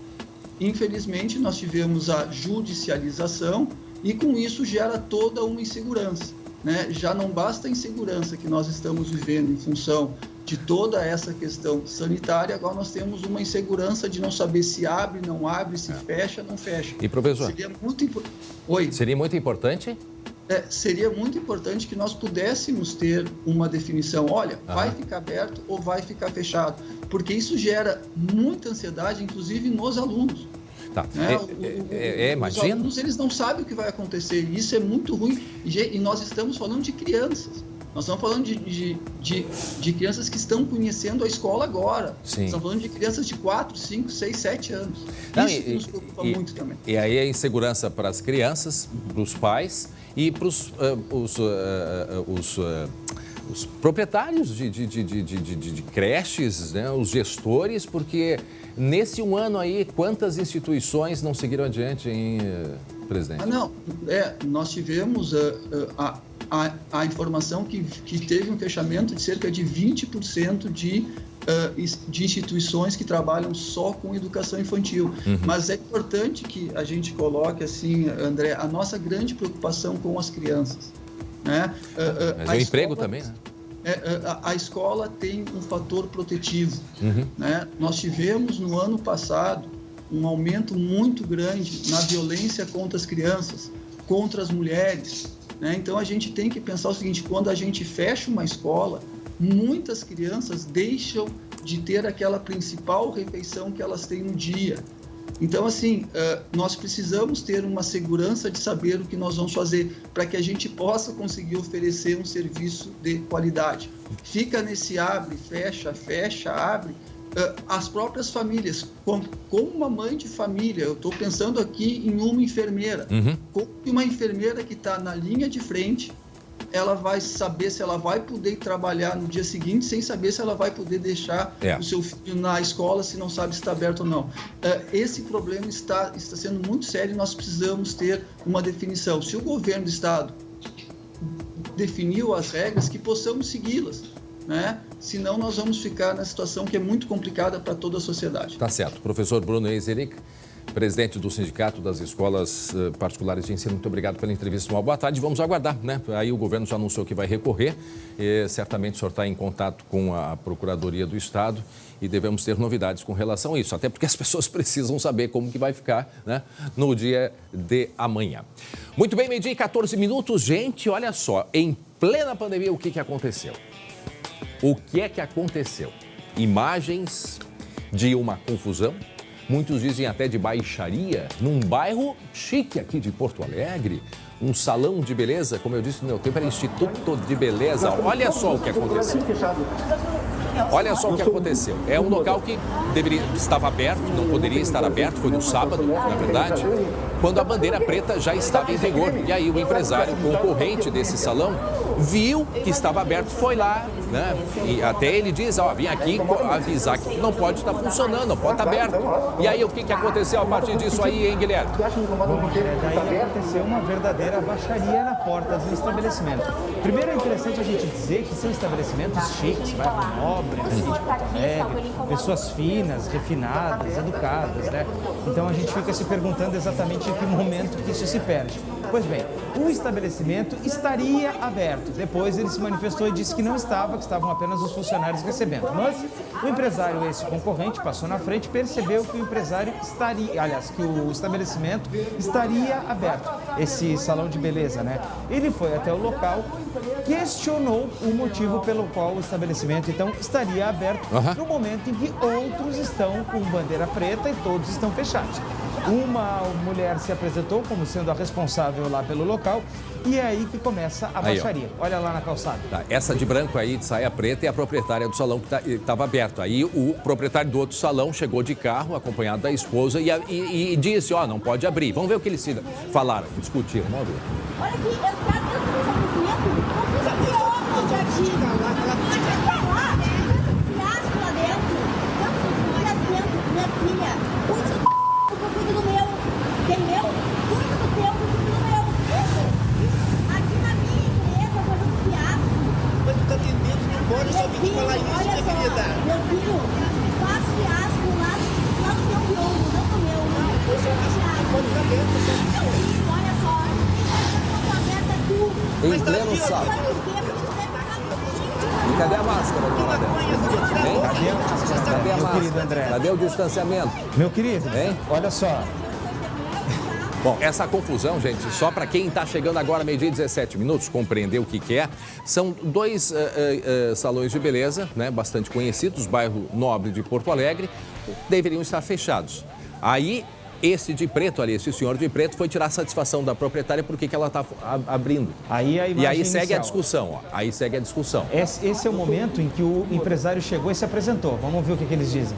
Infelizmente, nós tivemos a judicialização e com isso gera toda uma insegurança, né? Já não basta a insegurança que nós estamos vivendo em função de toda essa questão sanitária, agora nós temos uma insegurança de não saber se abre, não abre, se fecha, não fecha. E professor? Seria muito importante. Seria muito importante? Seria muito importante que nós pudéssemos ter uma definição, olha, vai ficar aberto ou vai ficar fechado, porque isso gera muita ansiedade, inclusive nos alunos. Tá. Né? Os alunos, eles não sabem o que vai acontecer, e isso é muito ruim, e nós estamos falando de crianças. Nós estamos falando de crianças que estão conhecendo a escola agora. Sim. Estamos falando de crianças de 4, 5, 6, 7 anos. Isso que nos preocupa muito também. E aí a insegurança para as crianças, para os pais e para os proprietários de creches, né? Os gestores, porque nesse um ano aí, quantas instituições não seguiram adiante, hein, presidente? Nós tivemos a informação que teve um fechamento de cerca de 20% de instituições que trabalham só com educação infantil. Mas é importante que a gente coloque, assim, André, a nossa grande preocupação com as crianças, né? Mas o emprego também, né? A escola tem um fator protetivo, né? Nós tivemos no ano passado um aumento muito grande na violência contra as crianças, contra as mulheres, né? Então a gente tem que pensar o seguinte: quando a gente fecha uma escola, muitas crianças deixam de ter aquela principal refeição que elas têm no dia. Então, assim, nós precisamos ter uma segurança de saber o que nós vamos fazer para que a gente possa conseguir oferecer um serviço de qualidade. Fica nesse abre, fecha, fecha, abre. As próprias famílias, como uma mãe de família, eu estou pensando aqui em uma enfermeira, como uma enfermeira que está na linha de frente, ela vai saber se ela vai poder trabalhar no dia seguinte sem saber se ela vai poder deixar o seu filho na escola se não sabe se está aberto ou não. Esse problema está sendo muito sério e nós precisamos ter uma definição. Se o governo do estado definiu as regras, que possamos segui-las, né? Senão nós vamos ficar na situação que é muito complicada para toda a sociedade. Tá certo. Professor Bruno Eiseric, presidente do Sindicato das Escolas Particulares de Ensino, muito obrigado pela entrevista. Uma boa tarde. Vamos aguardar, né? Aí o governo já anunciou que vai recorrer. Certamente o senhor está em contato com a Procuradoria do Estado e devemos ter novidades com relação a isso. Até porque as pessoas precisam saber como que vai ficar, né, no dia de amanhã. Muito bem, 12:14. Gente, olha só, em plena pandemia, o que aconteceu? O que é que aconteceu? Imagens de uma confusão. Muitos dizem até de baixaria, num bairro chique aqui de Porto Alegre, um salão de beleza, como eu disse no meu tempo, era Instituto de Beleza. Olha só o que aconteceu. Olha só o que aconteceu. É um local que estava aberto, não poderia estar aberto, foi no sábado, na verdade, quando a bandeira preta já estava em vigor. E aí o empresário concorrente desse salão viu que estava aberto, foi lá, né? E até ele diz, vim aqui avisar que não pode estar funcionando, não pode estar aberto. E aí o que aconteceu a partir disso aí, hein, Guilherme? Daí aconteceu uma verdadeira baixaria na porta do estabelecimento. Primeiro é interessante a gente dizer que são estabelecimentos chiques, bairro nobre, aqui de Porto Alegre, pessoas finas, refinadas, educadas, né? Então a gente fica se perguntando exatamente em que momento que isso se perde. Pois bem, o estabelecimento estaria aberto. Depois ele se manifestou e disse que não estava, que estavam apenas os funcionários recebendo. Mas o empresário, esse concorrente, passou na frente e percebeu que o empresário que o estabelecimento estaria aberto. Esse salão de beleza, né? Ele foi até o local, questionou o motivo pelo qual o estabelecimento, então, estaria aberto no momento em que outros estão com bandeira preta e todos estão fechados. Uma mulher se apresentou como sendo a responsável lá pelo local e é aí que começa a baixaria. Olha lá na calçada. Tá, essa de branco aí, de saia preta, é a proprietária do salão que estava aberto. Aí o proprietário do outro salão chegou de carro, acompanhado da esposa, e disse, não pode abrir. Vamos ver o que eles falaram, discutiram. Vamos ver. Olha aqui, eu quero ter um estabelecimento, não precisa ser óculos de artigo. Olha só, tem que falar isso, minha querida. Meu filho, faz fiasco lá no teu biombo, não no meu, não. Pode ficar dentro, meu filho, olha só, essa aberta é tu. Em pleno sábado. E cadê a máscara, dona Adélia? Hein? Cadê a máscara? Cadê a meu máscara? Querido André? Cadê o distanciamento? Meu querido, hein? Olha só. Bom, essa confusão, gente, só para quem está chegando agora, 12:17, compreender o que é, são dois salões de beleza, né, bastante conhecidos, bairro nobre de Porto Alegre, deveriam estar fechados. Aí, esse de preto ali, esse senhor de preto, foi tirar a satisfação da proprietária porque que ela está abrindo. Aí a imagem e aí segue inicial. a discussão, ó. Aí segue a discussão. Esse é o momento em que o empresário chegou e se apresentou. Vamos ver o que eles dizem.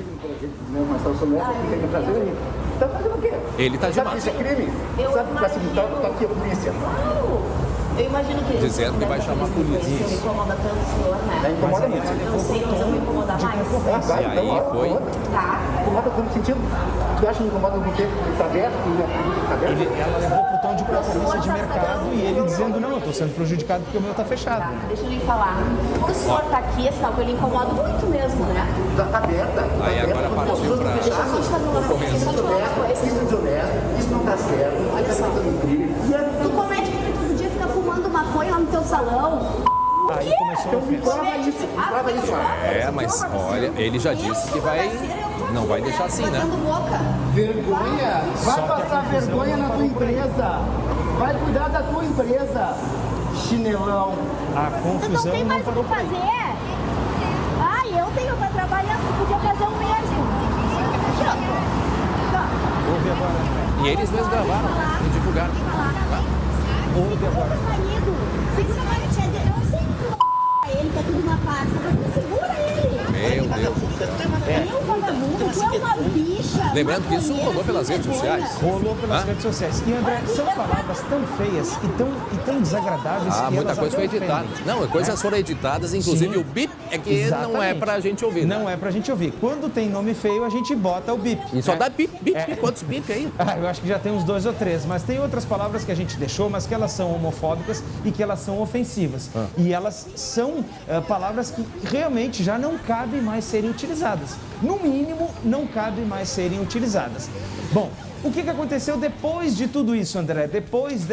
Tá fazendo o quê? Ele tá de máscara. Sabe que isso é crime? Sabe que assim, tá aqui a polícia. Eu imagino que... Dizendo que vai chamar a polícia. Isso me incomoda tanto o senhor, né? Incomoda muito. Não sei, mas eu vou incomodar mais. E aí foi... Tá. Incomoda como sentido? Tu acha que incomoda porque tá aberto? Tá aberto? Ela levou pro tom de concorrência de mercado e ele dizendo, não, eu tô sendo prejudicado porque o meu tá fechado. Tá, deixa eu lhe falar. O senhor tá aqui, é sinal que eu lhe incomodo muito mesmo, né? Tá aberta. Aí agora partiu pra... Deixa a gente fazer uma concorrência. Isso é desonesto, isso não tá certo. Olha só. Tu comete crime todo dia, fica fumando maconha lá no teu salão. Aí começou a ofensa. Prova isso. Mas olha, ele já disse que não vai deixar assim, né? Vergonha? Vai passar vergonha na tua empresa. Vai cuidar da tua empresa. Chinelão. A confusão não tem mais o que fazer. E eles mesmos gravaram, né? E divulgaram. Ouve agora. Segura mais, tia. Eu sei que ele tá tudo na pasta, mas segura ele. Meu Deus do céu. É um vagabundo, tu é uma bicha. Lembrando que isso rolou pelas redes sociais. Rolou pelas redes sociais. E, André, são palavras tão feias e tão desagradáveis que muita coisa foi editada. Não, coisas foram editadas, inclusive o bip é que exatamente. Não é pra gente ouvir. Não é pra gente ouvir. Quando tem nome feio, a gente bota o bip. E só dá bip. Quantos bip aí? Eu acho que já tem uns 2 ou 3, mas tem outras palavras que a gente deixou, mas que elas são homofóbicas e que elas são ofensivas. E elas são palavras que realmente já não cabem mais serem utilizadas. No mínimo, não cabe mais serem utilizadas. Bom, o que aconteceu depois de tudo isso, André? Depois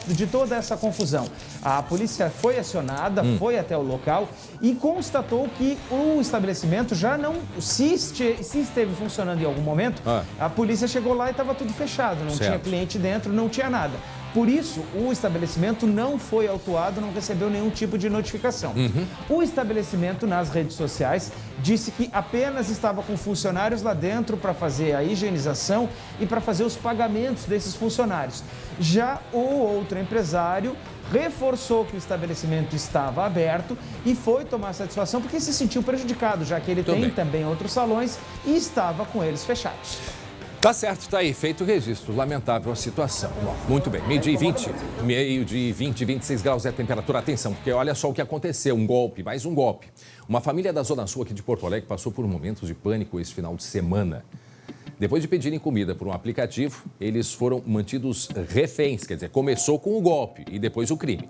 de toda essa confusão? A polícia foi acionada, foi até o local e constatou que o estabelecimento já não... Se esteve funcionando em algum momento, a polícia chegou lá e estava tudo fechado. Não tinha cliente dentro, não tinha nada. Por isso, o estabelecimento não foi autuado, não recebeu nenhum tipo de notificação. O estabelecimento, nas redes sociais, disse que apenas estava com funcionários lá dentro para fazer a higienização e para fazer os pagamentos desses funcionários. Já o outro empresário reforçou que o estabelecimento estava aberto e foi tomar satisfação porque se sentiu prejudicado, já que ele tem também outros salões e estava com eles fechados. Tá certo, tá aí, feito o registro. Lamentável a situação. Muito bem, meio-dia e 20, 26 graus é a temperatura. Atenção, porque olha só o que aconteceu, um golpe, mais um golpe. Uma família da Zona Sul aqui de Porto Alegre passou por momentos de pânico esse final de semana. Depois de pedirem comida por um aplicativo, eles foram mantidos reféns, quer dizer, começou com o golpe e depois o crime.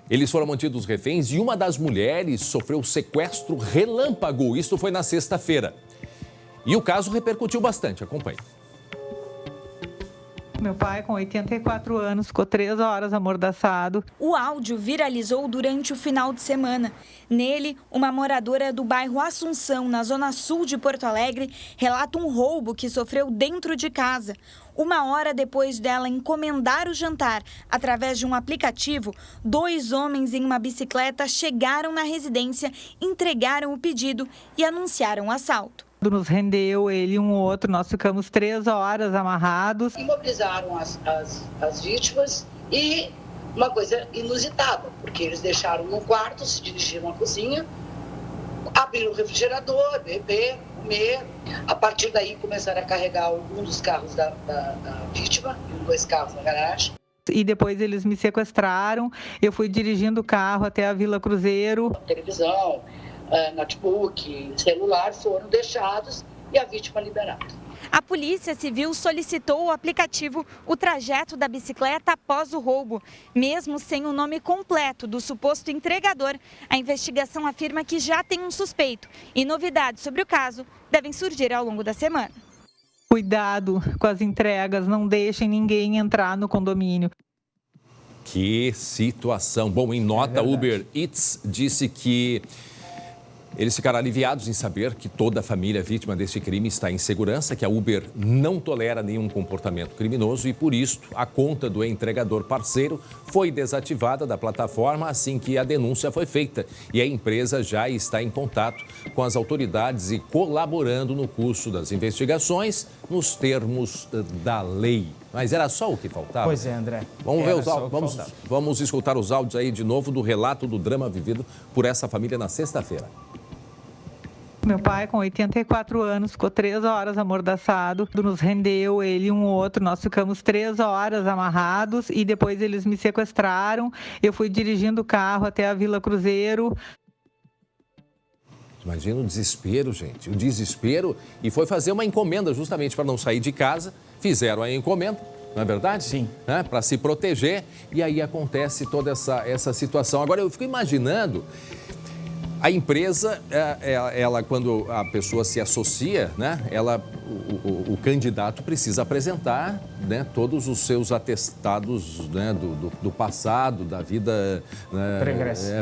Eles foram mantidos reféns e uma das mulheres sofreu sequestro relâmpago. Isso foi na sexta-feira. E o caso repercutiu bastante. Acompanhe. Meu pai, com 84 anos, ficou 3 horas amordaçado. O áudio viralizou durante o final de semana. Nele, uma moradora do bairro Assunção, na zona sul de Porto Alegre, relata um roubo que sofreu dentro de casa. 1 hora depois dela encomendar o jantar através de um aplicativo, 2 homens em uma bicicleta chegaram na residência, entregaram o pedido e anunciaram o assalto. Nos rendeu, ele e um outro, nós ficamos 3 horas amarrados. Imobilizaram as vítimas e uma coisa inusitada, porque eles deixaram no quarto, se dirigiram à cozinha, abriram o refrigerador, beber, comer. A partir daí começaram a carregar um dos carros da vítima e 2 carros na garagem. E depois eles me sequestraram, eu fui dirigindo o carro até a Vila Cruzeiro. Televisão, notebook, celular foram deixados e a vítima liberada. A Polícia Civil solicitou ao aplicativo o trajeto da bicicleta após o roubo. Mesmo sem o nome completo do suposto entregador, a investigação afirma que já tem um suspeito e novidades sobre o caso devem surgir ao longo da semana. Cuidado com as entregas, não deixem ninguém entrar no condomínio. Que situação. Bom, em nota, Uber Eats disse que eles ficaram aliviados em saber que toda a família vítima deste crime está em segurança, que a Uber não tolera nenhum comportamento criminoso e, por isso, a conta do entregador parceiro foi desativada da plataforma assim que a denúncia foi feita. E a empresa já está em contato com as autoridades e colaborando no curso das investigações nos termos da lei. Mas era só o que faltava? Pois é, André. Vamos ver os áudios. Vamos escutar os áudios aí de novo do relato do drama vivido por essa família na sexta-feira. Meu pai, com 84 anos, ficou 3 horas amordaçado. Nos rendeu, ele e um outro. Nós ficamos 3 horas amarrados e depois eles me sequestraram. Eu fui dirigindo o carro até a Vila Cruzeiro. Imagina o desespero, gente. O desespero. E foi fazer uma encomenda justamente para não sair de casa. Fizeram a encomenda, não é verdade? Sim. Né? Para se proteger. E aí acontece toda essa situação. Agora, eu fico imaginando... A empresa, ela, quando a pessoa se associa, né, o candidato precisa apresentar, né, todos os seus atestados, né, do passado, da vida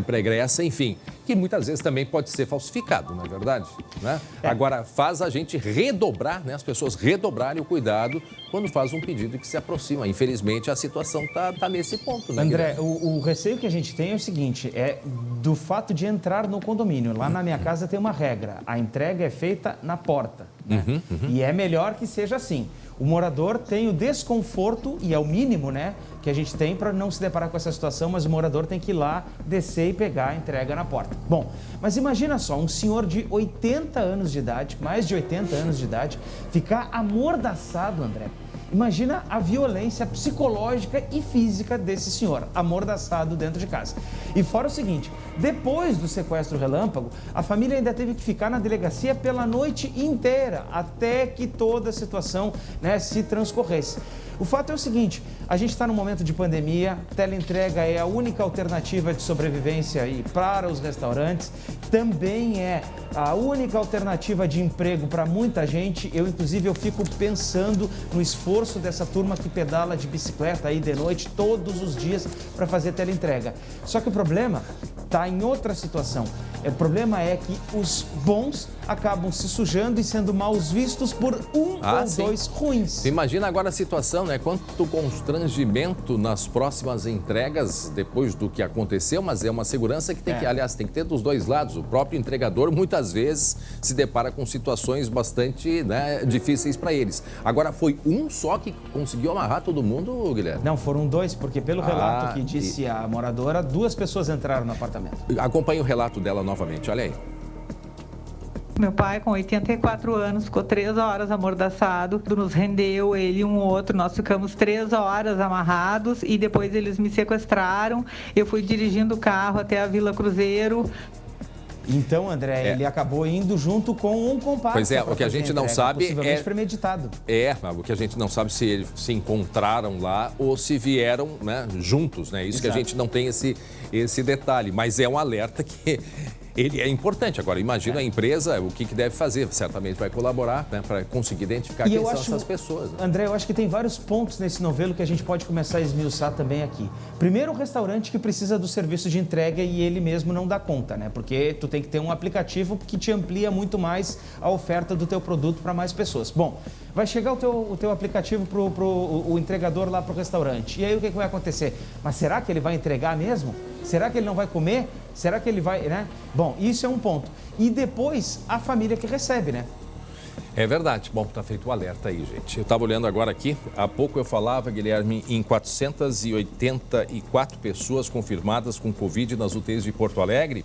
pregressa, enfim, que muitas vezes também pode ser falsificado, não é verdade? Né? Agora, faz a gente redobrar, né, as pessoas redobrarem o cuidado quando faz um pedido que se aproxima. Infelizmente, a situação tá nesse ponto, né? André, o receio que a gente tem é o seguinte, é do fato de entrar no condomínio. Lá na minha casa tem uma regra, a entrega é feita na porta. Né? E é melhor que seja assim. O morador tem o desconforto, e é o mínimo, né, que a gente tem para não se deparar com essa situação, mas o morador tem que ir lá, descer e pegar a entrega na porta. Bom, mas imagina só, um senhor de 80 anos de idade, mais de 80 anos de idade, ficar amordaçado, André. Imagina a violência psicológica e física desse senhor, amordaçado dentro de casa. E fora o seguinte, depois do sequestro relâmpago, a família ainda teve que ficar na delegacia pela noite inteira, até que toda a situação, né, se transcorresse. O fato é o seguinte, a gente está num momento de pandemia, teleentrega é a única alternativa de sobrevivência aí para os restaurantes, também é a única alternativa de emprego para muita gente. Eu fico pensando no esforço dessa turma que pedala de bicicleta aí de noite todos os dias para fazer teleentrega. Só que o problema está em outra situação. O problema é que os bons acabam se sujando e sendo mal vistos por ou dois ruins. Você imagina agora a situação, né? Quanto constrangimento nas próximas entregas depois do que aconteceu, mas é uma segurança que tem que, aliás, tem que ter dos dois lados. O próprio entregador muitas vezes se depara com situações bastante, né, difíceis para eles. Agora, foi um só que conseguiu amarrar todo mundo, Guilherme? Não, foram dois, porque pelo relato que disse a moradora, 2 pessoas entraram no apartamento. Acompanhe o relato dela novamente, olha aí. Meu pai, com 84 anos, ficou 3 horas amordaçado, nos rendeu, ele e um outro, nós ficamos 3 horas amarrados e depois eles me sequestraram, eu fui dirigindo o carro até a Vila Cruzeiro. Então, André, ele acabou indo junto com um comparsa. Pois é, o que a gente não sabe possivelmente premeditado. O que a gente não sabe se eles se encontraram lá ou se vieram, né, juntos, né? Isso. Exato. Que a gente não tem esse detalhe, mas é um alerta que ele é importante. Agora, imagina a empresa, o que deve fazer. Certamente vai colaborar, né, para conseguir identificar quem são essas pessoas. Né? André, eu acho que tem vários pontos nesse novelo que a gente pode começar a esmiuçar também aqui. Primeiro, o restaurante que precisa do serviço de entrega e ele mesmo não dá conta, né? Porque tu tem que ter um aplicativo que te amplia muito mais a oferta do teu produto para mais pessoas. Bom, vai chegar o teu aplicativo o entregador lá pro restaurante. E aí o que vai acontecer? Mas será que ele vai entregar mesmo? Será que ele não vai comer? Será que ele vai, né? Bom, isso é um ponto. E depois, a família que recebe, né? É verdade. Bom, tá feito o alerta aí, gente. Eu estava olhando agora aqui, há pouco eu falava, Guilherme, em 484 pessoas confirmadas com Covid nas UTIs de Porto Alegre.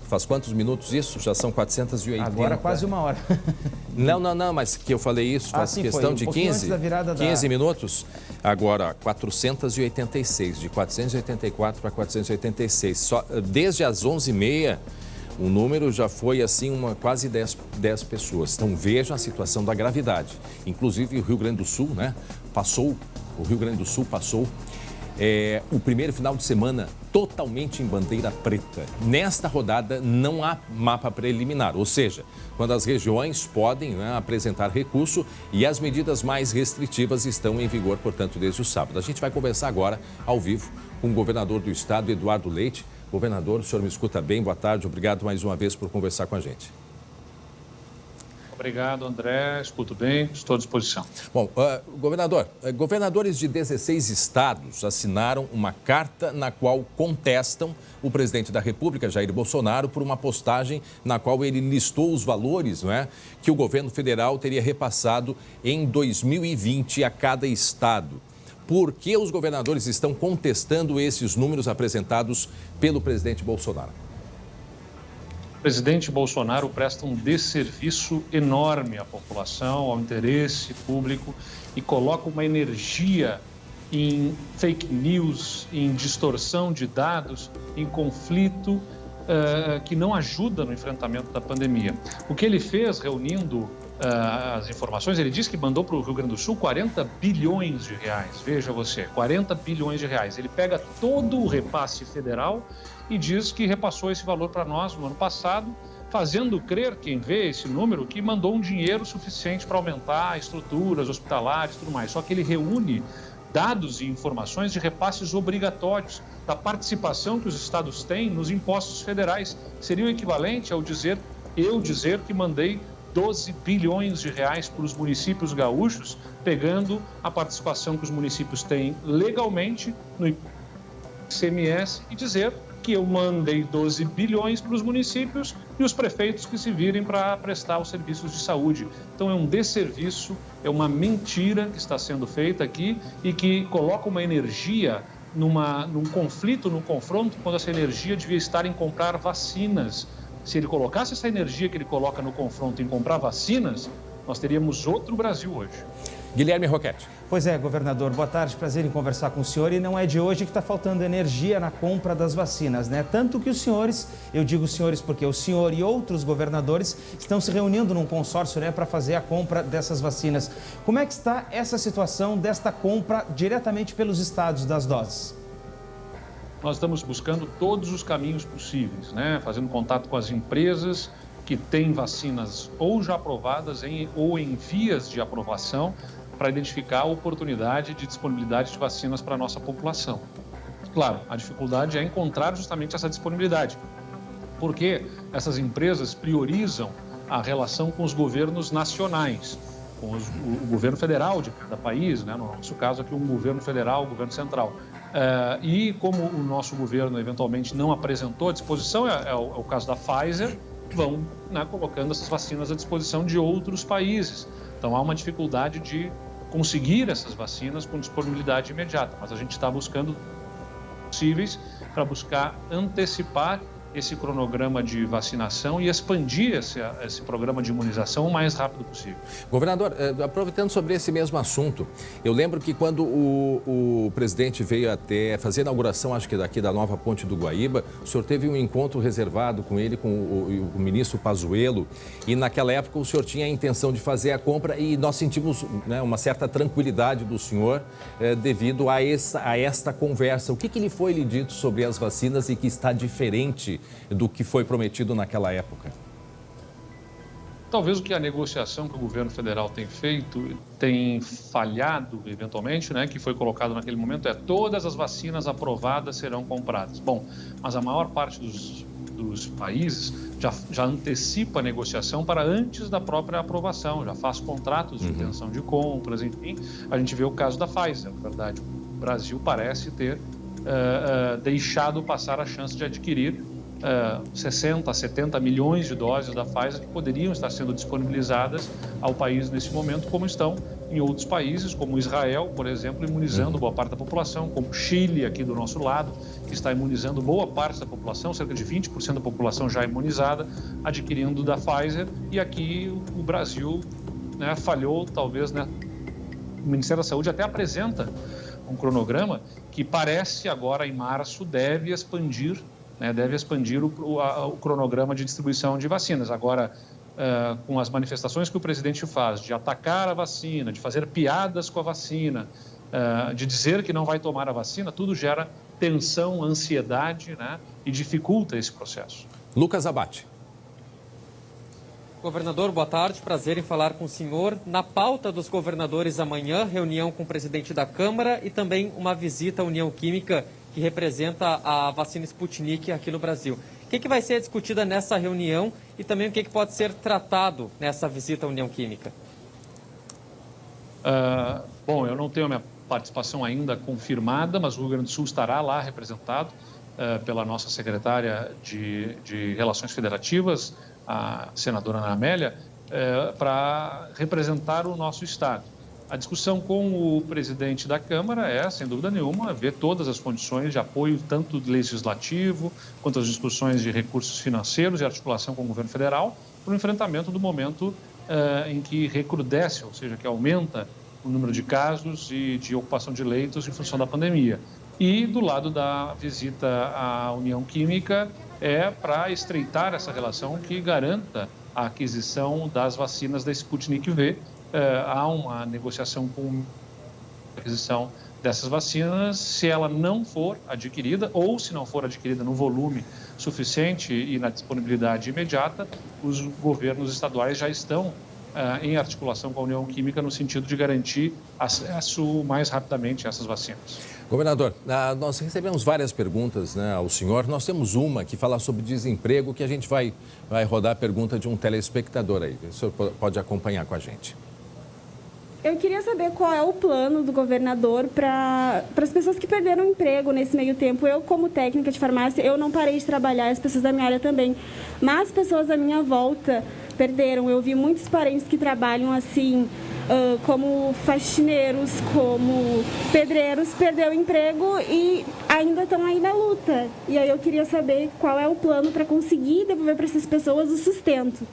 Faz quantos minutos isso? Já são 480. Agora quase 1 hora. Não, mas que eu falei isso faz questão de 15 minutos. Agora, 486, de 484 para 486. Só, desde as 11h30, o número já foi assim, quase 10 pessoas. Então vejam a situação da gravidade. Inclusive o Rio Grande do Sul, né? O Rio Grande do Sul passou o primeiro final de semana totalmente em bandeira preta. Nesta rodada não há mapa preliminar, ou seja, quando as regiões podem, né, apresentar recurso e as medidas mais restritivas estão em vigor, portanto, desde o sábado. A gente vai conversar agora, ao vivo, com o governador do estado, Eduardo Leite. Governador, o senhor me escuta bem? Boa tarde, obrigado mais uma vez por conversar com a gente. Obrigado, André. Escuto bem, estou à disposição. Bom, governador, governadores de 16 estados assinaram uma carta na qual contestam o presidente da República, Jair Bolsonaro, por uma postagem na qual ele listou os valores, não é, que o governo federal teria repassado em 2020 a cada estado. Por que os governadores estão contestando esses números apresentados pelo presidente Bolsonaro? O presidente Bolsonaro presta um desserviço enorme à população, ao interesse público e coloca uma energia em fake news, em distorção de dados, em conflito que não ajuda no enfrentamento da pandemia. O que ele fez reunindo as informações, ele disse que mandou para o Rio Grande do Sul 40 bilhões de reais. Veja você, 40 bilhões de reais. Ele pega todo o repasse federal e diz que repassou esse valor para nós no ano passado, fazendo crer, quem vê esse número, que mandou um dinheiro suficiente para aumentar estruturas hospitalares e tudo mais. Só que ele reúne dados e informações de repasses obrigatórios, da participação que os estados têm nos impostos federais. Seria o equivalente ao dizer que mandei 12 bilhões de reais para os municípios gaúchos, pegando a participação que os municípios têm legalmente no ICMS e dizer que eu mandei 12 bilhões para os municípios e os prefeitos que se virem para prestar os serviços de saúde. Então é um desserviço, é uma mentira que está sendo feita aqui e que coloca uma energia num conflito, num confronto, quando essa energia devia estar em comprar vacinas. Se ele colocasse essa energia que ele coloca no confronto em comprar vacinas, nós teríamos outro Brasil hoje. Guilherme Roquette. Pois é, governador, boa tarde, prazer em conversar com o senhor. E não é de hoje que está faltando energia na compra das vacinas, né? Tanto que os senhores, eu digo senhores porque o senhor e outros governadores estão se reunindo num consórcio, né, para fazer a compra dessas vacinas. Como é que está essa situação desta compra diretamente pelos estados das doses? Nós estamos buscando todos os caminhos possíveis, né? Fazendo contato com as empresas que têm vacinas ou já aprovadas ou em vias de aprovação, para identificar a oportunidade de disponibilidade de vacinas para a nossa população. Claro, a dificuldade é encontrar justamente essa disponibilidade, porque essas empresas priorizam a relação com os governos nacionais, com o governo federal de cada país, né? No nosso caso aqui, um governo federal, o governo central. E como o nosso governo eventualmente não apresentou à disposição, é o caso da Pfizer, vão, né, colocando essas vacinas à disposição de outros países. Então há uma dificuldade de conseguir essas vacinas com disponibilidade imediata, mas a gente está buscando possíveis para buscar antecipar esse cronograma de vacinação e expandir esse programa de imunização o mais rápido possível. Governador, aproveitando sobre esse mesmo assunto, eu lembro que quando o presidente veio até fazer a inauguração, acho que daqui da nova ponte do Guaíba, o senhor teve um encontro reservado com ele, com o ministro Pazuello, e naquela época o senhor tinha a intenção de fazer a compra e nós sentimos, né, uma certa tranquilidade do senhor devido a esta conversa. O que lhe foi lhe dito sobre as vacinas e que está diferente do que foi prometido naquela época? Talvez o que a negociação que o governo federal tem feito tem falhado, eventualmente, né, que foi colocado naquele momento, todas as vacinas aprovadas serão compradas. Bom, mas a maior parte dos países já antecipa a negociação para antes da própria aprovação, já faz contratos de intenção de compras, enfim. A gente vê o caso da Pfizer, na verdade. O Brasil parece ter deixado passar a chance de adquirir 60, 70 milhões de doses da Pfizer que poderiam estar sendo disponibilizadas ao país nesse momento, como estão em outros países, como Israel, por exemplo, imunizando boa parte da população, como Chile, aqui do nosso lado, que está imunizando boa parte da população, cerca de 20% da população já imunizada, adquirindo da Pfizer, e aqui o Brasil, né, falhou, talvez, né? O Ministério da Saúde até apresenta um cronograma que parece agora, em março, deve expandir o cronograma de distribuição de vacinas. Agora, com as manifestações que o presidente faz de atacar a vacina, de fazer piadas com a vacina, de dizer que não vai tomar a vacina, tudo gera tensão, ansiedade, né, e dificulta esse processo. Lucas Abate. Governador, boa tarde. Prazer em falar com o senhor. Na pauta dos governadores amanhã, reunião com o presidente da Câmara e também uma visita à União Química, que representa a vacina Sputnik aqui no Brasil. O que vai ser discutida nessa reunião e também o que pode ser tratado nessa visita à União Química? Bom, eu não tenho a minha participação ainda confirmada, mas o Rio Grande do Sul estará lá representado pela nossa secretária de Relações Federativas, a senadora Ana Amélia, para representar o nosso Estado. A discussão com o presidente da Câmara é, sem dúvida nenhuma, ver todas as condições de apoio, tanto legislativo, quanto as discussões de recursos financeiros e articulação com o governo federal, para o enfrentamento do momento em que recrudesce, ou seja, que aumenta o número de casos e de ocupação de leitos em função da pandemia. E, do lado da visita à União Química, é para estreitar essa relação que garanta a aquisição das vacinas da Sputnik V. Há uma negociação com a aquisição dessas vacinas. Se ela não for adquirida, ou se não for adquirida no volume suficiente e na disponibilidade imediata, os governos estaduais já estão em articulação com a União Química no sentido de garantir acesso mais rapidamente a essas vacinas. Governador, nós recebemos várias perguntas, né, ao senhor. Nós temos uma que fala sobre desemprego, que a gente vai rodar a pergunta de um telespectador aí. O senhor pode acompanhar com a gente. Eu queria saber qual é o plano do governador para as pessoas que perderam o emprego nesse meio tempo. Eu, como técnica de farmácia, eu não parei de trabalhar, as pessoas da minha área também. Mas pessoas à minha volta perderam. Eu vi muitos parentes que trabalham assim, como faxineiros, como pedreiros, perdeu o emprego e ainda estão aí na luta. E aí eu queria saber qual é o plano para conseguir devolver para essas pessoas o sustento.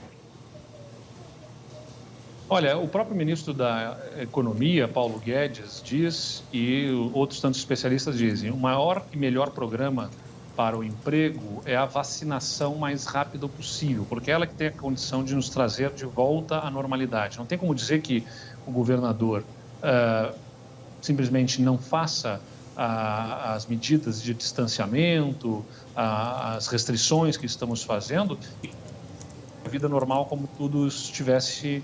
Olha, o próprio ministro da Economia, Paulo Guedes, diz, e outros tantos especialistas dizem, o maior e melhor programa para o emprego é a vacinação mais rápida possível, porque ela que tem a condição de nos trazer de volta à normalidade. Não tem como dizer que o governador simplesmente não faça as medidas de distanciamento, as restrições que estamos fazendo, e a vida normal como tudo estivesse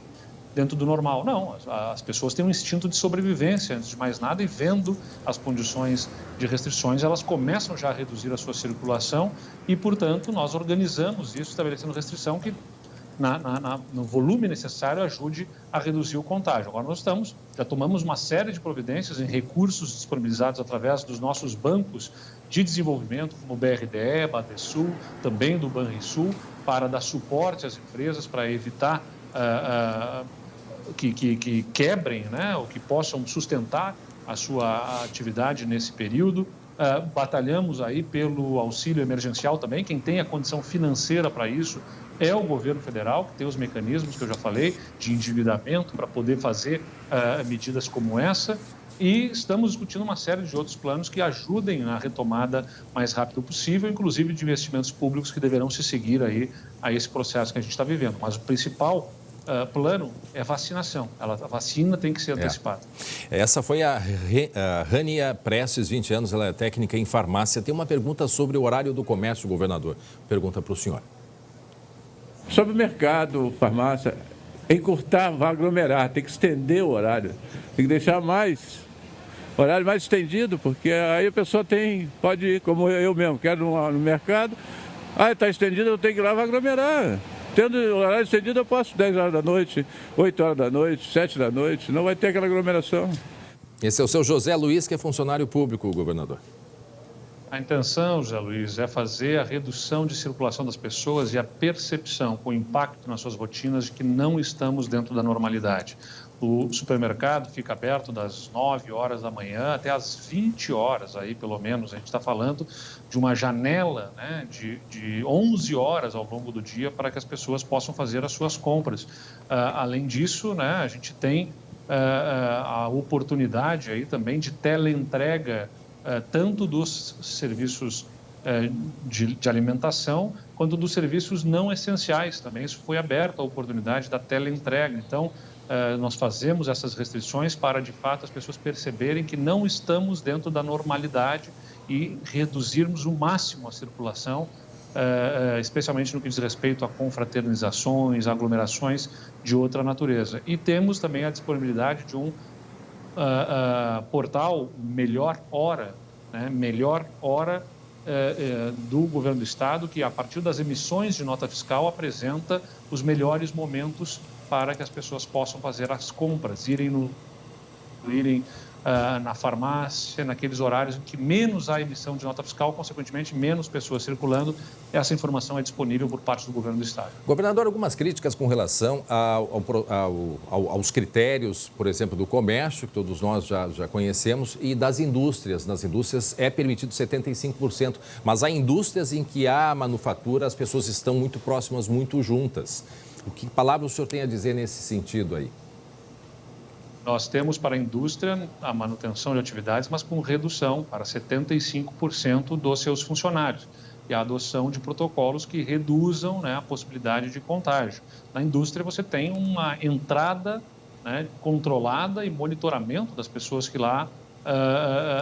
dentro do normal. Não, as pessoas têm um instinto de sobrevivência, antes de mais nada, e vendo as condições de restrições, elas começam já a reduzir a sua circulação e, portanto, nós organizamos isso, estabelecendo restrição que, no volume necessário, ajude a reduzir o contágio. Agora nós já tomamos uma série de providências em recursos disponibilizados através dos nossos bancos de desenvolvimento, como o BRDE, Badesul, também do Banrisul, para dar suporte às empresas, para evitar que quebrem, né, ou que possam sustentar a sua atividade nesse período. Batalhamos aí pelo auxílio emergencial também. Quem tem a condição financeira para isso é o governo federal, que tem os mecanismos que eu já falei, de endividamento para poder fazer medidas como essa. E estamos discutindo uma série de outros planos que ajudem na retomada mais rápido possível, inclusive de investimentos públicos que deverão se seguir aí a esse processo que a gente está vivendo. Mas o principal plano é vacinação. A vacina tem que ser antecipada. Essa foi a Rania Prestes, 20 anos, ela é técnica em farmácia. Tem uma pergunta sobre o horário do comércio, governador. Pergunta para o senhor. Sobre o mercado, farmácia, encurtar, vai aglomerar, tem que estender o horário. Tem que deixar horário mais estendido, porque aí a pessoa pode ir, como eu mesmo, quero no mercado, está estendido, eu tenho que ir lá, vai aglomerar. Tendo o horário estendido, eu posso 10 horas da noite, 8 horas da noite, 7 da noite, não vai ter aquela aglomeração. Esse é o seu José Luiz, que é funcionário público, governador. A intenção, José Luiz, é fazer a redução de circulação das pessoas e a percepção com impacto nas suas rotinas de que não estamos dentro da normalidade. O supermercado fica aberto das 9 horas da manhã até as 20 horas, aí pelo menos. A gente está falando de uma janela, né, de 11 horas ao longo do dia para que as pessoas possam fazer as suas compras. Além disso, né, a gente tem a oportunidade aí também de teleentrega, tanto dos serviços de alimentação, quanto dos serviços não essenciais. Também isso foi aberto a oportunidade da teleentrega. Então, nós fazemos essas restrições para, de fato, as pessoas perceberem que não estamos dentro da normalidade e reduzirmos o máximo a circulação, especialmente no que diz respeito a confraternizações, aglomerações de outra natureza. E temos também a disponibilidade de um portal Melhor Hora, né? Melhor Hora do Governo do Estado, que, a partir das emissões de nota fiscal, apresenta os melhores momentos para que as pessoas possam fazer as compras, irem na farmácia, naqueles horários em que menos há emissão de nota fiscal, consequentemente menos pessoas circulando. Essa informação é disponível por parte do Governo do Estado. Governador, algumas críticas com relação aos critérios, por exemplo, do comércio, que todos nós já conhecemos, e das indústrias. Nas indústrias é permitido 75%, mas há indústrias em que há manufatura, as pessoas estão muito próximas, muito juntas. Que palavras o senhor tem a dizer nesse sentido aí? Nós temos para a indústria a manutenção de atividades, mas com redução para 75% dos seus funcionários e a adoção de protocolos que reduzam, né, a possibilidade de contágio. Na indústria você tem uma entrada, né, controlada e monitoramento das pessoas que lá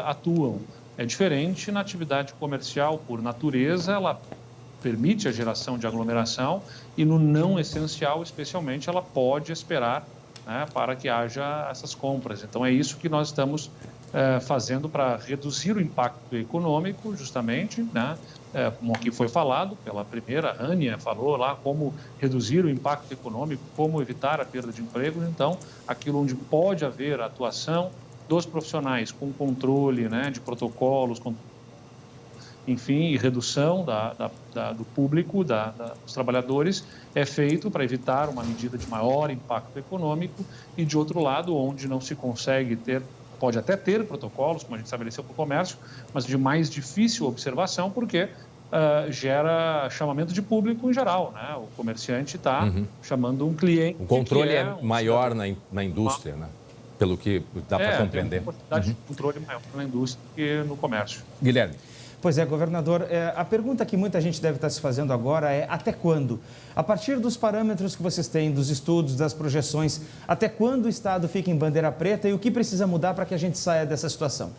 atuam. É diferente na atividade comercial, por natureza, ela permite a geração de aglomeração e no não essencial, especialmente, ela pode esperar, né, para que haja essas compras. Então, é isso que nós estamos fazendo para reduzir o impacto econômico, justamente, né? Como aqui foi falado pela primeira, a Ania falou lá como reduzir o impacto econômico, como evitar a perda de empregos. Então, aquilo onde pode haver atuação dos profissionais com controle, né, de protocolos, enfim, e redução do público, dos trabalhadores, é feito para evitar uma medida de maior impacto econômico. E, de outro lado, onde não se consegue ter, pode até ter protocolos, como a gente estabeleceu para o comércio, mas de mais difícil observação, porque gera chamamento de público em geral, né? O comerciante está chamando um cliente. O controle é maior na indústria, né? Pelo que dá para compreender. Tem uma quantidade de controle maior na indústria que no comércio. Guilherme. Pois é, governador, a pergunta que muita gente deve estar se fazendo agora é até quando? A partir dos parâmetros que vocês têm, dos estudos, das projeções, até quando o Estado fica em bandeira preta e o que precisa mudar para que a gente saia dessa situação?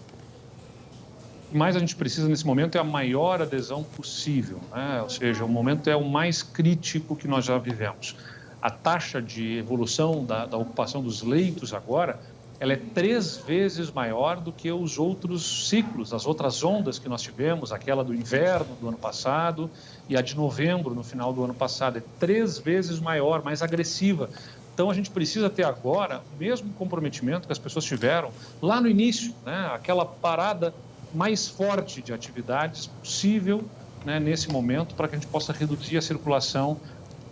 O que mais a gente precisa nesse momento é a maior adesão possível, né? Ou seja, o momento é o mais crítico que nós já vivemos. A taxa de evolução da ocupação dos leitos agora, ela é 3 vezes maior do que os outros ciclos, as outras ondas que nós tivemos, aquela do inverno do ano passado e a de novembro no final do ano passado. É 3 vezes maior, mais agressiva. Então, a gente precisa ter agora o mesmo comprometimento que as pessoas tiveram lá no início, né? Aquela parada mais forte de atividades possível, né, nesse momento, para que a gente possa reduzir a circulação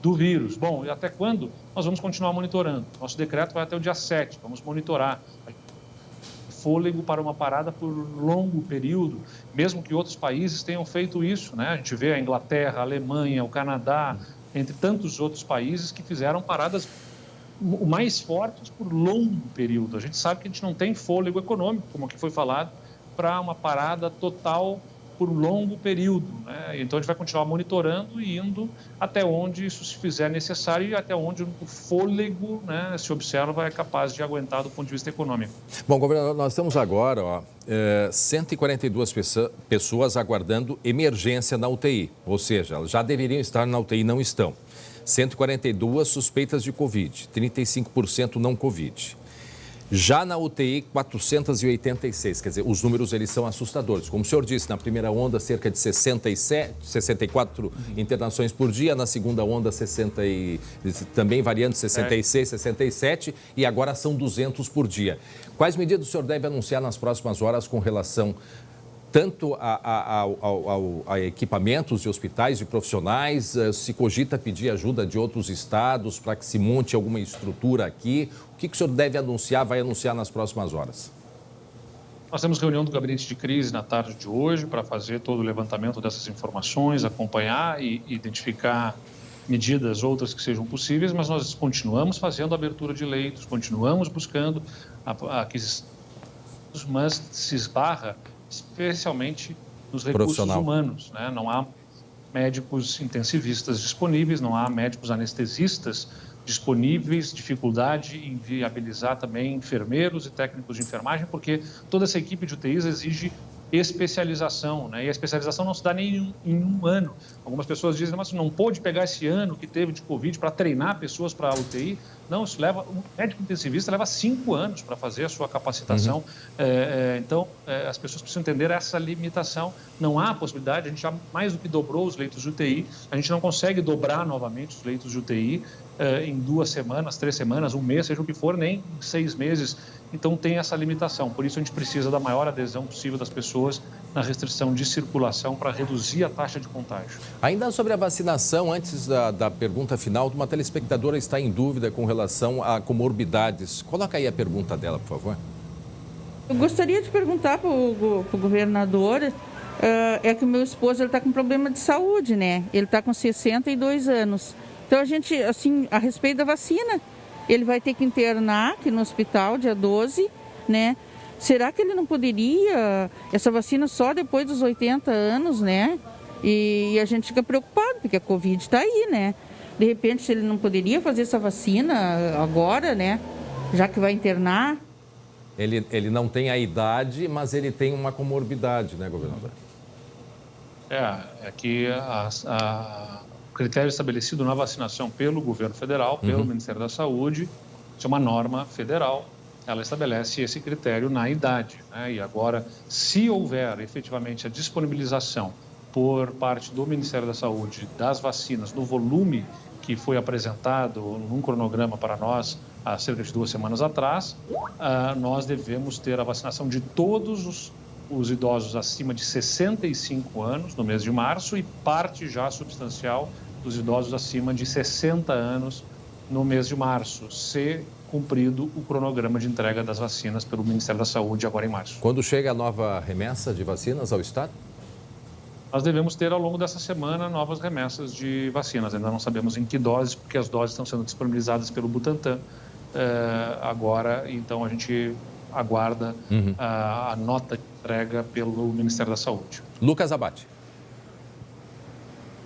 do vírus. Bom, e até quando? Nós vamos continuar monitorando. Nosso decreto vai até o dia 7, vamos monitorar. Fôlego para uma parada por longo período, mesmo que outros países tenham feito isso, né? A gente vê a Inglaterra, a Alemanha, o Canadá, entre tantos outros países que fizeram paradas mais fortes por longo período. A gente sabe que a gente não tem fôlego econômico, como aqui foi falado, para uma parada total por longo período, né? Então, a gente vai continuar monitorando e indo até onde isso se fizer necessário e até onde o fôlego, né, se observa, é capaz de aguentar do ponto de vista econômico. Bom, governador, nós temos agora 142 pessoas aguardando emergência na UTI, ou seja, elas já deveriam estar na UTI e não estão. 142 suspeitas de Covid, 35% não Covid. Já na UTI, 486, quer dizer, os números eles são assustadores. Como o senhor disse, na primeira onda, cerca de 64 internações por dia, na segunda onda, também variando 66, 67, e agora são 200 por dia. Quais medidas o senhor deve anunciar nas próximas horas com relação tanto a equipamentos de hospitais, de profissionais? Se cogita pedir ajuda de outros estados para que se monte alguma estrutura aqui? O que o senhor deve anunciar, vai anunciar nas próximas horas? Nós temos reunião do gabinete de crise na tarde de hoje para fazer todo o levantamento dessas informações, acompanhar e identificar medidas outras que sejam possíveis, mas nós continuamos fazendo a abertura de leitos, continuamos buscando a aquisição, mas se esbarra especialmente nos recursos humanos, né? Não há médicos intensivistas disponíveis, não há médicos anestesistas disponíveis, dificuldade em viabilizar também enfermeiros e técnicos de enfermagem, porque toda essa equipe de UTIs exige especialização, né? E a especialização não se dá nem em um ano. Algumas pessoas dizem, mas não pôde pegar esse ano que teve de Covid para treinar pessoas para a UTI. Não, isso leva, um médico intensivista leva 5 anos para fazer a sua capacitação. Então, as pessoas precisam entender essa limitação. Não há possibilidade, a gente já mais do que dobrou os leitos de UTI, a gente não consegue dobrar novamente os leitos de UTI em 2 semanas, 3 semanas, 1 mês, seja o que for, nem em 6 meses. Então, tem essa limitação. Por isso, a gente precisa da maior adesão possível das pessoas na restrição de circulação para reduzir a taxa de contágio. Ainda sobre a vacinação, antes da pergunta final, uma telespectadora está em dúvida com relação a comorbidades. Coloca aí a pergunta dela, por favor. Eu gostaria de perguntar para o governador, é que o meu esposo está com problema de saúde, né? Ele está com 62 anos. Então, a gente, assim, a respeito da vacina, ele vai ter que internar aqui no hospital dia 12, né? Será que ele não poderia, essa vacina só depois dos 80 anos, né? E a gente fica preocupado, porque a Covid está aí, né? De repente, se ele não poderia fazer essa vacina agora, né? Já que vai internar. Ele não tem a idade, mas ele tem uma comorbidade, né, governador? É que o critério estabelecido na vacinação pelo governo federal, pelo Ministério da Saúde, isso é uma norma federal, ela estabelece esse critério na idade, né? E agora, se houver efetivamente a disponibilização por parte do Ministério da Saúde das vacinas no volume que foi apresentado num cronograma para nós há cerca de 2 semanas atrás, nós devemos ter a vacinação de todos os idosos acima de 65 anos no mês de março e parte já substancial dos idosos acima de 60 anos no mês de março, se cumprido o cronograma de entrega das vacinas pelo Ministério da Saúde agora em março. Quando chega a nova remessa de vacinas ao Estado? Nós devemos ter ao longo dessa semana novas remessas de vacinas. Ainda não sabemos em que doses, porque as doses estão sendo disponibilizadas pelo Butantan agora. Então a gente aguarda a nota de entrega pelo Ministério da Saúde. Lucas Abate.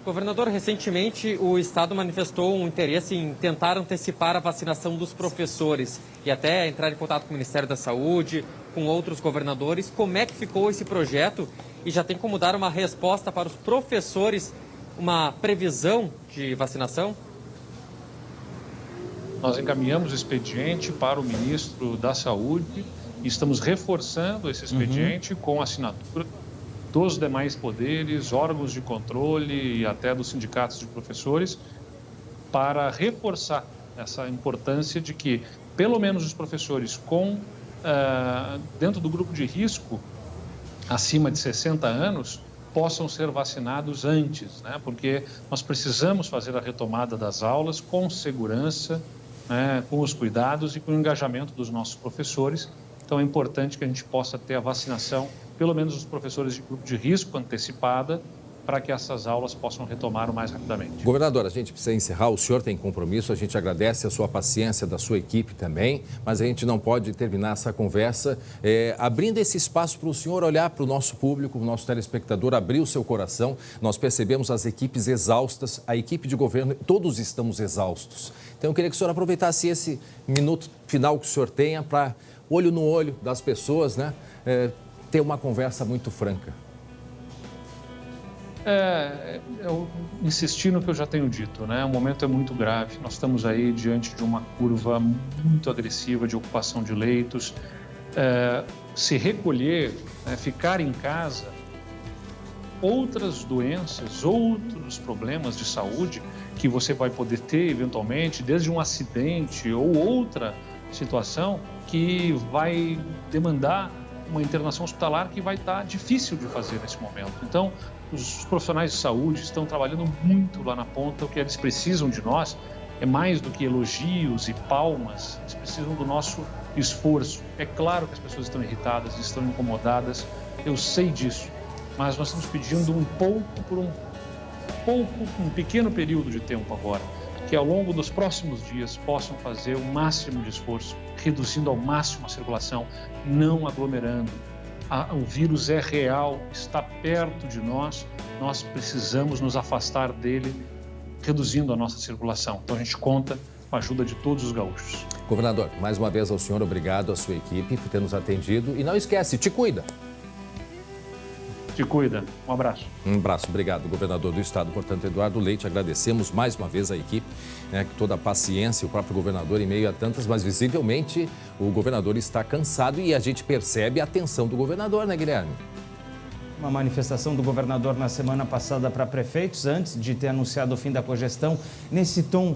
Governador, recentemente o Estado manifestou um interesse em tentar antecipar a vacinação dos professores e até entrar em contato com o Ministério da Saúde, com outros governadores. Como é que ficou esse projeto? E já tem como dar uma resposta para os professores, uma previsão de vacinação? Nós encaminhamos o expediente para o ministro da Saúde e estamos reforçando esse expediente com assinatura dos demais poderes, órgãos de controle e até dos sindicatos de professores, para reforçar essa importância de que, pelo menos os professores dentro do grupo de risco, acima de 60 anos, possam ser vacinados antes, né? Porque nós precisamos fazer a retomada das aulas com segurança, né? Com os cuidados e com o engajamento dos nossos professores. Então é importante que a gente possa ter a vacinação, pelo menos os professores de grupo de risco antecipada, para que essas aulas possam retomar o mais rapidamente. Governador, a gente precisa encerrar, o senhor tem compromisso, a gente agradece a sua paciência, da sua equipe também, mas a gente não pode terminar essa conversa abrindo esse espaço para o senhor olhar para o nosso público, o nosso telespectador, abrir o seu coração. Nós percebemos as equipes exaustas, a equipe de governo, todos estamos exaustos. Então eu queria que o senhor aproveitasse esse minuto final que o senhor tenha para, olho no olho das pessoas, né, ter uma conversa muito franca. Eu insisti no que eu já tenho dito, né? O momento é muito grave. Nós estamos aí diante de uma curva muito agressiva de ocupação de leitos. Se recolher, ficar em casa, outras doenças, outros problemas de saúde que você vai poder ter eventualmente, desde um acidente ou outra situação que vai demandar uma internação hospitalar que vai estar difícil de fazer nesse momento. Então, os profissionais de saúde estão trabalhando muito lá na ponta. O que eles precisam de nós é mais do que elogios e palmas. Eles precisam do nosso esforço. É claro que as pessoas estão irritadas, estão incomodadas. Eu sei disso. Mas nós estamos pedindo um pequeno período de tempo agora, que ao longo dos próximos dias possam fazer o máximo de esforço, reduzindo ao máximo a circulação, não aglomerando. O vírus é real, está perto de nós, nós precisamos nos afastar dele, reduzindo a nossa circulação. Então a gente conta com a ajuda de todos os gaúchos. Governador, mais uma vez ao senhor, obrigado à sua equipe por ter nos atendido. E não esquece, te cuida. Te cuida. Um abraço. Um abraço. Obrigado, governador do estado, portanto, Eduardo Leite. Agradecemos mais uma vez a equipe, né, toda a paciência, o próprio governador em meio a tantas, mas visivelmente o governador está cansado e a gente percebe a tensão do governador, né, Guilherme? Uma manifestação do governador na semana passada para prefeitos, antes de ter anunciado o fim da cogestão, nesse tom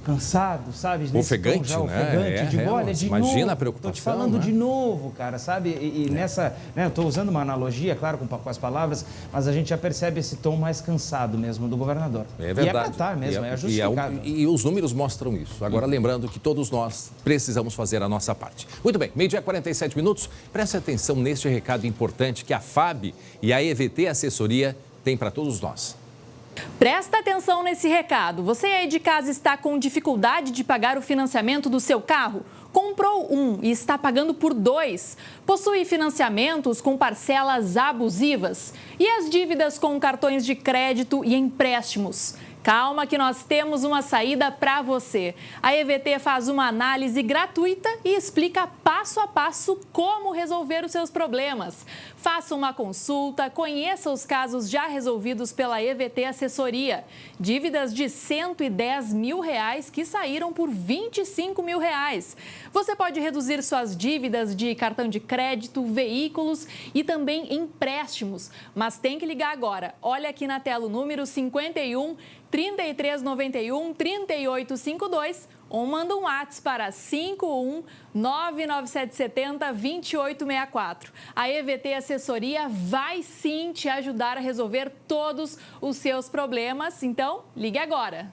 cansado, sabe? Ofegante, já ofegante, né? Olha, de imagina novo, a preocupação. Tô te falando, né? de novo, cara, sabe? E nessa, né, eu tô usando uma analogia, claro, com as palavras, mas a gente já percebe esse tom mais cansado mesmo do governador. É verdade. E é pra estar mesmo, é justificável. E os números mostram isso. Agora, lembrando que todos nós precisamos fazer a nossa parte. Muito bem, 12h 47 minutos. Preste atenção neste recado importante que a FAB e a EVT Assessoria têm para todos nós. Presta atenção nesse recado. Você aí de casa está com dificuldade de pagar o financiamento do seu carro? Comprou um e está pagando por 2? Possui financiamentos com parcelas abusivas? E as dívidas com cartões de crédito e empréstimos? Calma que nós temos uma saída para você. A EVT faz uma análise gratuita e explica passo a passo como resolver os seus problemas. Faça uma consulta, conheça os casos já resolvidos pela EVT Assessoria. Dívidas de R$110 mil que saíram por R$25 mil. Você pode reduzir suas dívidas de cartão de crédito, veículos e também empréstimos. Mas tem que ligar agora. Olha aqui na tela o número 51 3391 3852 ou manda um WhatsApp para 51 99770 2864. A EVT Assessoria vai sim te ajudar a resolver todos os seus problemas. Então, ligue agora.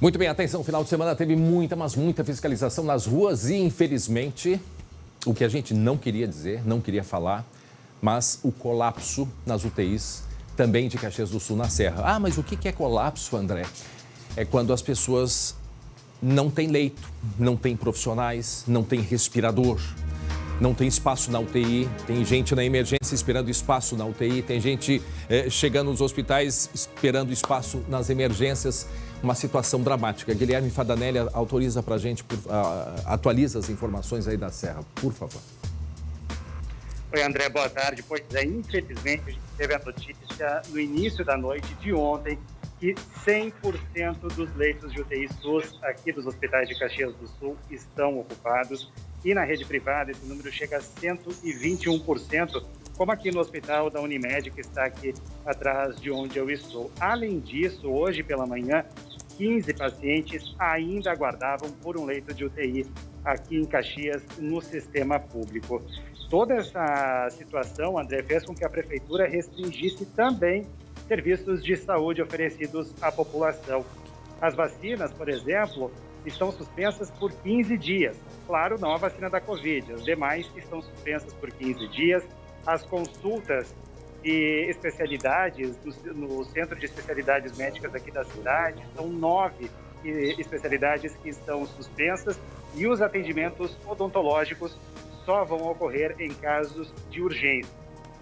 Muito bem, atenção, final de semana teve muita fiscalização nas ruas e, infelizmente, o que a gente não queria dizer, não queria falar, mas o colapso nas UTIs também de Caxias do Sul, na Serra. Ah, mas o que é colapso, André? É quando as pessoas não têm leito, não têm profissionais, não têm respirador, não tem espaço na UTI, tem gente na emergência esperando espaço na UTI, tem gente chegando nos hospitais esperando espaço nas emergências. Uma situação dramática. Guilherme Fadanelli autoriza para a gente, atualiza as informações aí da Serra, por favor. Oi, André, boa tarde. Pois é, infelizmente, a gente teve a notícia no início da noite de ontem que 100% dos leitos de UTI SUS aqui dos hospitais de Caxias do Sul estão ocupados e na rede privada esse número chega a 121%, como aqui no hospital da Unimed, que está aqui atrás de onde eu estou. Além disso, hoje pela manhã, 15 pacientes ainda aguardavam por um leito de UTI aqui em Caxias, no sistema público. Toda essa situação, André, fez com que a Prefeitura restringisse também serviços de saúde oferecidos à população. As vacinas, por exemplo, estão suspensas por 15 dias. Claro, não a vacina da Covid, as demais estão suspensas por 15 dias. As consultas de especialidades no Centro de Especialidades Médicas aqui da cidade, são 9 especialidades que estão suspensas e os atendimentos odontológicos só vão ocorrer em casos de urgência.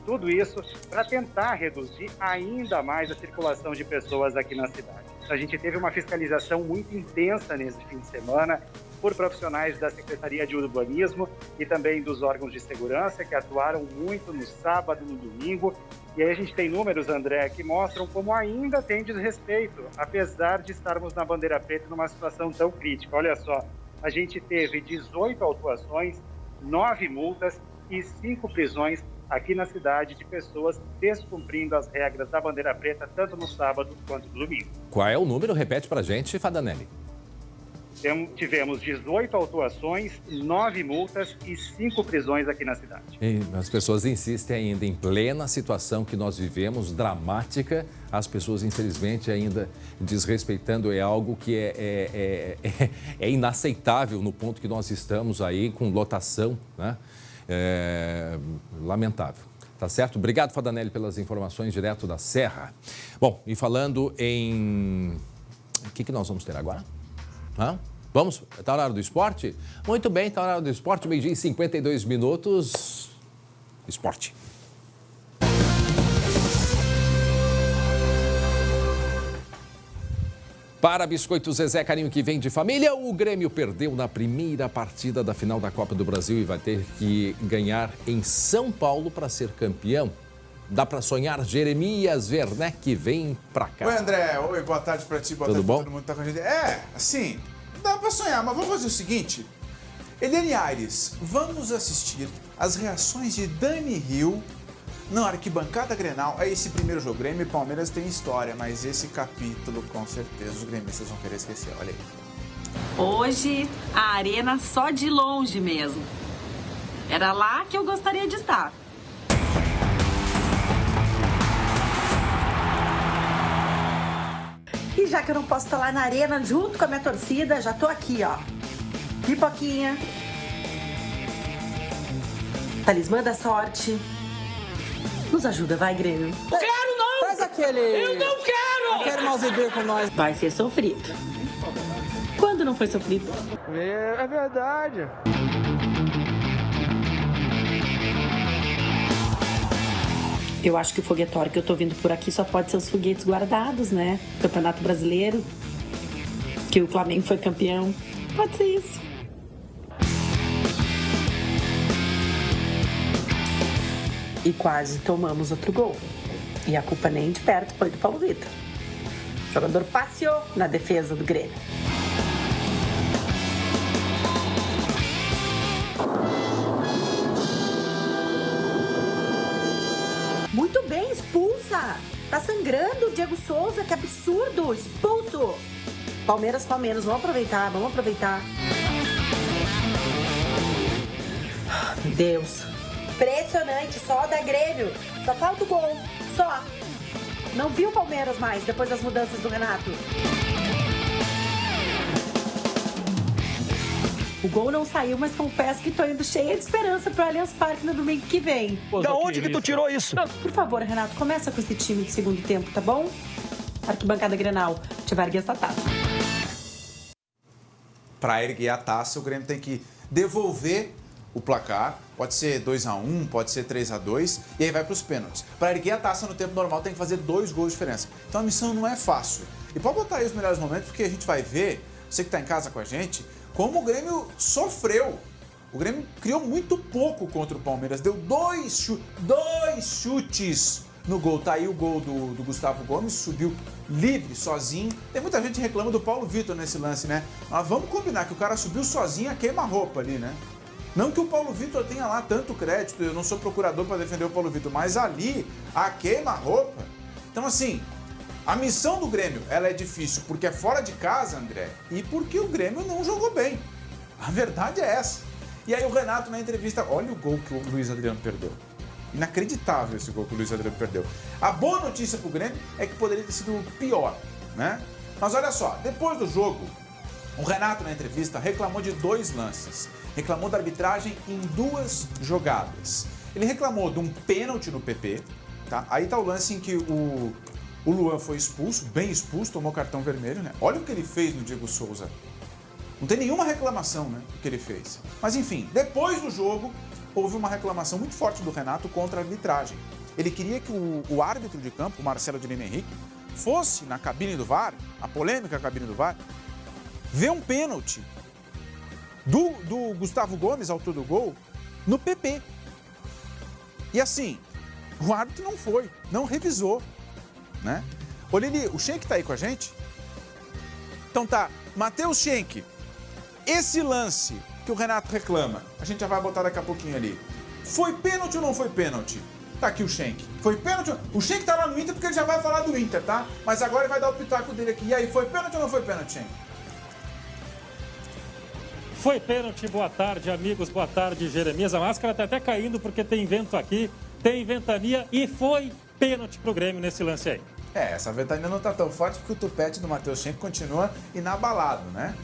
Tudo isso para tentar reduzir ainda mais a circulação de pessoas aqui na cidade. A gente teve uma fiscalização muito intensa nesse fim de semana por profissionais da Secretaria de Urbanismo e também dos órgãos de segurança que atuaram muito no sábado, no domingo. E aí a gente tem números, André, que mostram como ainda tem desrespeito, apesar de estarmos na bandeira preta numa situação tão crítica. Olha só, a gente teve 18 autuações, 9 multas e 5 prisões aqui na cidade de pessoas descumprindo as regras da bandeira preta, tanto no sábado quanto no domingo. Qual é o número? Repete pra gente, Fadanelli. Tivemos 18 autuações, 9 multas e 5 prisões aqui na cidade. E as pessoas insistem ainda em plena situação que nós vivemos, dramática. As pessoas, infelizmente, ainda desrespeitando. É algo que é inaceitável no ponto que nós estamos aí, com lotação, né? Lamentável. Tá certo? Obrigado, Fadanelli, pelas informações direto da Serra. Bom, e falando em... O que nós vamos ter agora? Vamos? Está na hora do esporte? Muito bem, está na hora do esporte. Meio-dia e 52 minutos. Esporte. Para Biscoito Zezé, carinho que vem de família, o Grêmio perdeu na primeira partida da final da Copa do Brasil e vai ter que ganhar em São Paulo para ser campeão. Dá para sonhar? Jeremias Werneck vem para cá. Oi, André. Oi, boa tarde para ti. Boa tarde para todo mundo que tá com a gente. Assim, dá para sonhar, mas vamos fazer o seguinte. Eliane Aires, vamos assistir as reações de Dani Hill na arquibancada Grenal. É esse primeiro jogo. Grêmio e Palmeiras tem história, mas esse capítulo, com certeza, os gremistas vão querer esquecer. Olha aí. Hoje, a arena só de longe mesmo. Era lá que eu gostaria de estar. E já que eu não posso estar lá na arena junto com a minha torcida, já tô aqui, ó. Pipoquinha. Talismã da sorte. Nos ajuda, vai, Grêmio. Quero não! Faz aquele... Eu não quero! Não quero mouse beer com nós. Vai ser sofrido. Quando não foi sofrido? É verdade. Eu acho que o foguetório que eu tô vendo por aqui só pode ser os foguetes guardados, né? Campeonato Brasileiro, que o Flamengo foi campeão. Pode ser isso. E quase tomamos outro gol. E a culpa nem de perto foi do Paulo Vitor. O jogador passeou na defesa do Grêmio. Muito bem, expulsa! Tá sangrando o Diego Souza, que absurdo! Expulso! Palmeiras, vamos aproveitar. Meu Deus! Impressionante, só da Grêmio. Só falta o gol, só. Não vi o Palmeiras mais depois das mudanças do Renato. O gol não saiu, mas confesso que tô indo cheia de esperança pro Allianz Parque no domingo que vem. Da onde que tu tirou isso? Por favor, Renato, começa com esse time de segundo tempo, tá bom? Arquibancada Grenal, te vai erguer essa taça. Para erguer a taça, o Grêmio tem que devolver o placar. Pode ser 2-1, pode ser 3-2, e aí vai para os pênaltis. Para erguer a taça no tempo normal, tem que fazer 2 gols de diferença. Então a missão não é fácil. E pode botar aí os melhores momentos, porque a gente vai ver, você que está em casa com a gente, como o Grêmio sofreu. O Grêmio criou muito pouco contra o Palmeiras, deu 2 chutes no gol. Tá aí o gol do Gustavo Gomes, subiu livre, sozinho. Tem muita gente que reclama do Paulo Vitor nesse lance, né? Mas vamos combinar que o cara subiu sozinho a queima-roupa ali, né? Não que o Paulo Vitor tenha lá tanto crédito, eu não sou procurador para defender o Paulo Vitor, mas ali, a queima-roupa. Então, assim, a missão do Grêmio, ela é difícil porque é fora de casa, André, e porque o Grêmio não jogou bem. A verdade é essa. E aí o Renato na entrevista, olha o gol que o Luiz Adriano perdeu. Inacreditável esse gol que o Luiz Adriano perdeu. A boa notícia pro Grêmio é que poderia ter sido pior, né? Mas olha só, depois do jogo, o Renato na entrevista reclamou de 2 lances. Reclamou da arbitragem em 2 jogadas. Ele reclamou de um pênalti no PP, tá? Aí tá o lance em que o Luan foi expulso, bem expulso, tomou cartão vermelho, né? Olha o que ele fez no Diego Souza. Não tem nenhuma reclamação, né, do que ele fez. Mas enfim, depois do jogo, houve uma reclamação muito forte do Renato contra a arbitragem. Ele queria que o árbitro de campo, o Marcelo de Lima Henrique, fosse na cabine do VAR, a polêmica cabine do VAR, ver um pênalti do Gustavo Gomes, autor do gol, no PP. E assim, o árbitro não foi, não revisou, né? Olha ali, o Schenck tá aí com a gente? Então tá, Matheus Schenck, esse lance que o Renato reclama, a gente já vai botar daqui a pouquinho ali. Foi pênalti ou não foi pênalti? Tá aqui o Schenck. Foi pênalti? O Schenck tá lá no Inter porque ele já vai falar do Inter, tá? Mas agora ele vai dar o pitaco dele aqui. E aí, foi pênalti ou não foi pênalti, Schenck? Foi pênalti, boa tarde, amigos, boa tarde, Jeremias. A máscara tá até caindo porque tem vento aqui, tem ventania e foi pênalti pro Grêmio nesse lance aí. É, essa ventania não tá tão forte porque o tupete do Matheus Schenck continua inabalado, né?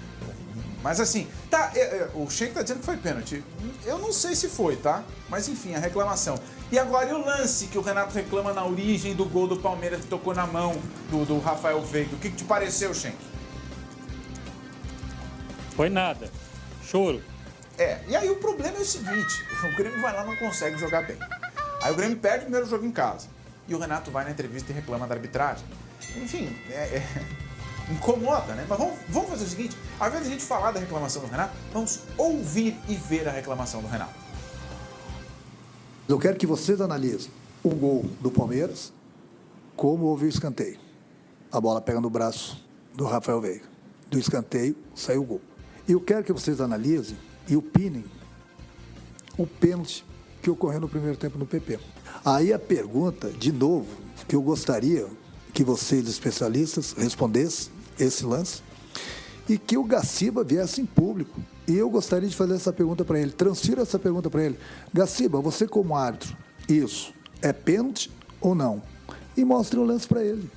Mas assim, tá, o Schenck tá dizendo que foi pênalti. Eu não sei se foi, tá? Mas enfim, a reclamação. E agora, e o lance que o Renato reclama na origem do gol do Palmeiras que tocou na mão do Rafael Veiga? O que te pareceu, Schenck? Foi nada. Choro. E aí o problema é o seguinte, o Grêmio vai lá e não consegue jogar bem. Aí o Grêmio perde o primeiro jogo em casa. E o Renato vai na entrevista e reclama da arbitragem. Enfim, incomoda, né? Mas vamos fazer o seguinte, ao invés de a gente falar da reclamação do Renato, vamos ouvir e ver a reclamação do Renato. Eu quero que vocês analisem o gol do Palmeiras, como houve o escanteio. A bola pega no braço do Rafael Veiga. Do escanteio, saiu o gol. E eu quero que vocês analisem e opinem o pênalti que ocorreu no primeiro tempo no PP. Aí a pergunta, de novo, que eu gostaria que vocês, especialistas, respondessem esse lance e que o Gaciba viesse em público. E eu gostaria de fazer essa pergunta para ele, transfira essa pergunta para ele. Gaciba, você como árbitro, isso é pênalti ou não? E mostre o lance para ele.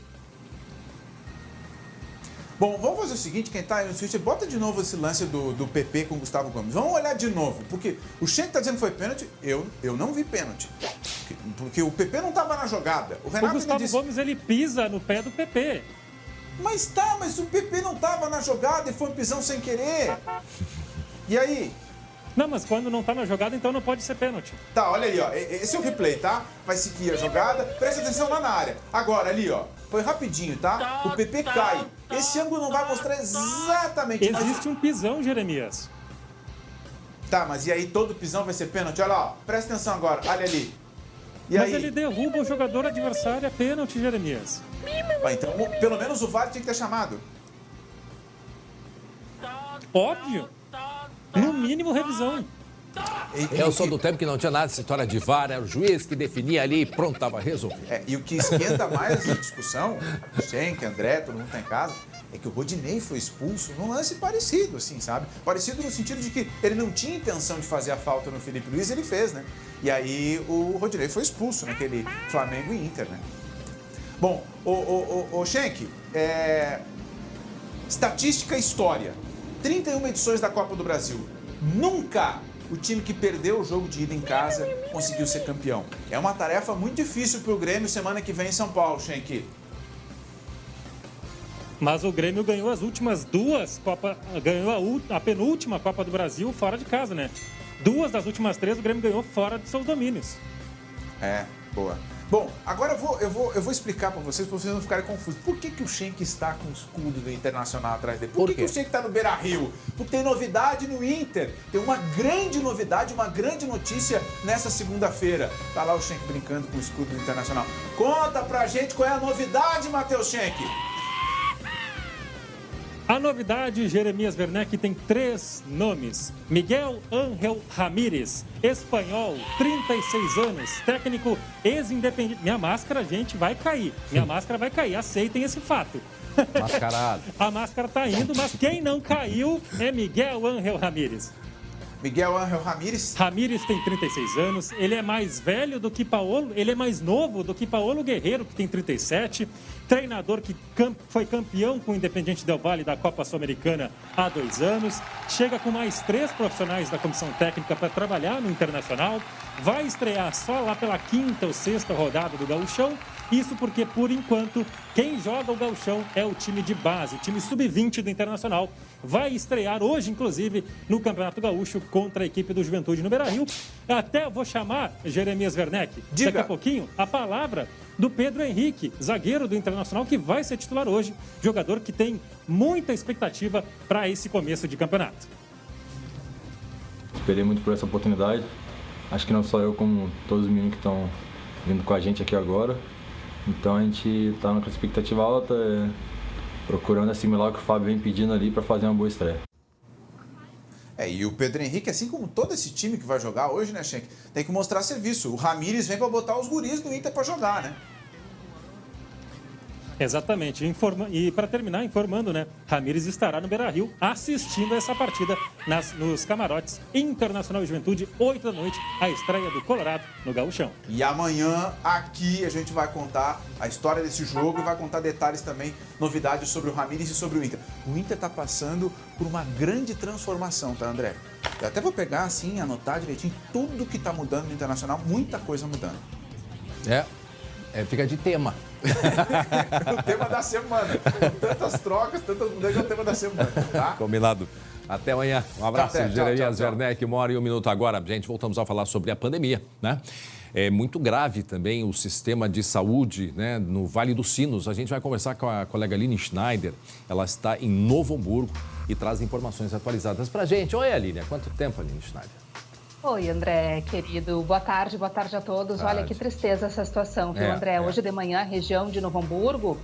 Bom, vamos fazer o seguinte, quem tá aí no Twitter, bota de novo esse lance do PP com o Gustavo Gomes. Vamos olhar de novo, porque o Schenck tá dizendo que foi pênalti, eu não vi pênalti. Porque o PP não tava na jogada. O Gustavo Gomes, ele pisa no pé do PP. Mas o PP não tava na jogada e foi um pisão sem querer. E aí? Não, mas quando não tá na jogada, então não pode ser pênalti. Tá, olha ali, ó. Esse é o replay, tá? Vai seguir a jogada. Presta atenção lá na área. Agora, ali, ó. Foi rapidinho, tá? O PP cai. Esse ângulo não vai mostrar exatamente... Existe um pisão, Jeremias. Tá, mas e aí todo pisão vai ser pênalti? Olha lá, ó. Presta atenção agora. Olha ali. E mas aí? Ele derruba o jogador adversário, é pênalti, Jeremias. Então, pelo menos o VAR tinha que ter chamado. Óbvio. No mínimo, revisão. Eu sou do tempo que não tinha nada dessa história de VAR, era o juiz que definia ali e pronto, estava resolvido. E o que esquenta mais a discussão, Schenck, André, todo mundo tá em casa, é que o Rodinei foi expulso num lance parecido, assim, sabe? Parecido no sentido de que ele não tinha intenção de fazer a falta no Felipe Luiz, ele fez, né? E aí o Rodinei foi expulso naquele Flamengo e Inter, né? Bom, o Schenck, estatística e história. 31 edições da Copa do Brasil. Nunca o time que perdeu o jogo de ida em casa conseguiu ser campeão. É uma tarefa muito difícil para o Grêmio semana que vem em São Paulo, Schenck. Mas o Grêmio ganhou as últimas duas Copas, ganhou a penúltima Copa do Brasil fora de casa, né? 2 das últimas 3 o Grêmio ganhou fora de seus domínios. Boa. Bom, agora eu vou explicar para vocês não ficarem confusos. Por que o Schenck está com o escudo do Internacional atrás dele? Por que o Schenck está no Beira-Rio? Porque tem novidade no Inter. Tem uma grande novidade, uma grande notícia nessa segunda-feira. Tá lá o Schenck brincando com o escudo do Internacional. Conta pra gente qual é a novidade, Matheus Schenck. A novidade, Jeremias Werneck, tem 3 nomes. Miguel Ángel Ramírez, espanhol, 36 anos, técnico ex-independente. Minha máscara, gente, vai cair. Minha máscara vai cair, aceitem esse fato. Mascarado. A máscara tá indo, mas quem não caiu é Miguel Ángel Ramírez. Miguel Ángel Ramírez? Ramírez tem 36 anos, ele é mais velho do que Paulo, ele é mais novo do que Paulo Guerreiro, que tem 37, treinador que foi campeão com o Independiente Del Valle da Copa Sul-Americana há 2 anos, chega com mais 3 profissionais da comissão técnica para trabalhar no Internacional, vai estrear só lá pela 5ª ou 6ª rodada do Gauchão, isso porque, por enquanto, quem joga o Gauchão é o time de base, o time sub-20 do Internacional. Vai estrear hoje, inclusive, no Campeonato Gaúcho contra a equipe do Juventude no Beira-Rio. Até vou chamar, Jeremias Werneck, daqui a pouquinho, a palavra do Pedro Henrique, zagueiro do Internacional, que vai ser titular hoje, jogador que tem muita expectativa para esse começo de campeonato. Esperei muito por essa oportunidade. Acho que não só eu, como todos os meninos que estão vindo com a gente aqui agora. Então a gente está com expectativa alta, procurando assimilar o que o Fábio vem pedindo ali para fazer uma boa estreia. E o Pedro Henrique, assim como todo esse time que vai jogar hoje, né, Schenck, tem que mostrar serviço. O Ramírez vem para botar os guris do Inter para jogar, né? Exatamente. E para terminar, informando, né? Ramírez estará no Beira-Rio assistindo a essa partida nos camarotes Internacional e Juventude, 8 da noite, a estreia do Colorado no Gauchão. E amanhã, aqui, a gente vai contar a história desse jogo e vai contar detalhes também, novidades sobre o Ramírez e sobre o Inter. O Inter está passando por uma grande transformação, tá, André? Eu até vou pegar, assim, anotar direitinho tudo que está mudando no Internacional, muita coisa mudando. Fica de tema. O tema da semana. Tantas trocas, tantas mudanças, é o tema da semana, tá? Combinado. Até amanhã. Um abraço, Jeremias Werneck. 1h01 minuto agora. Gente, voltamos a falar sobre a pandemia, né? É muito grave também o sistema de saúde, né, no Vale dos Sinos. A gente vai conversar com a colega Aline Schneider. Ela está em Novo Hamburgo e traz informações atualizadas pra gente. Oi, Aline. Há quanto tempo, Aline Schneider? Oi, André, querido. Boa tarde a todos. Olha que tristeza essa situação, viu, André? Hoje de manhã, a região de Novo Hamburgo,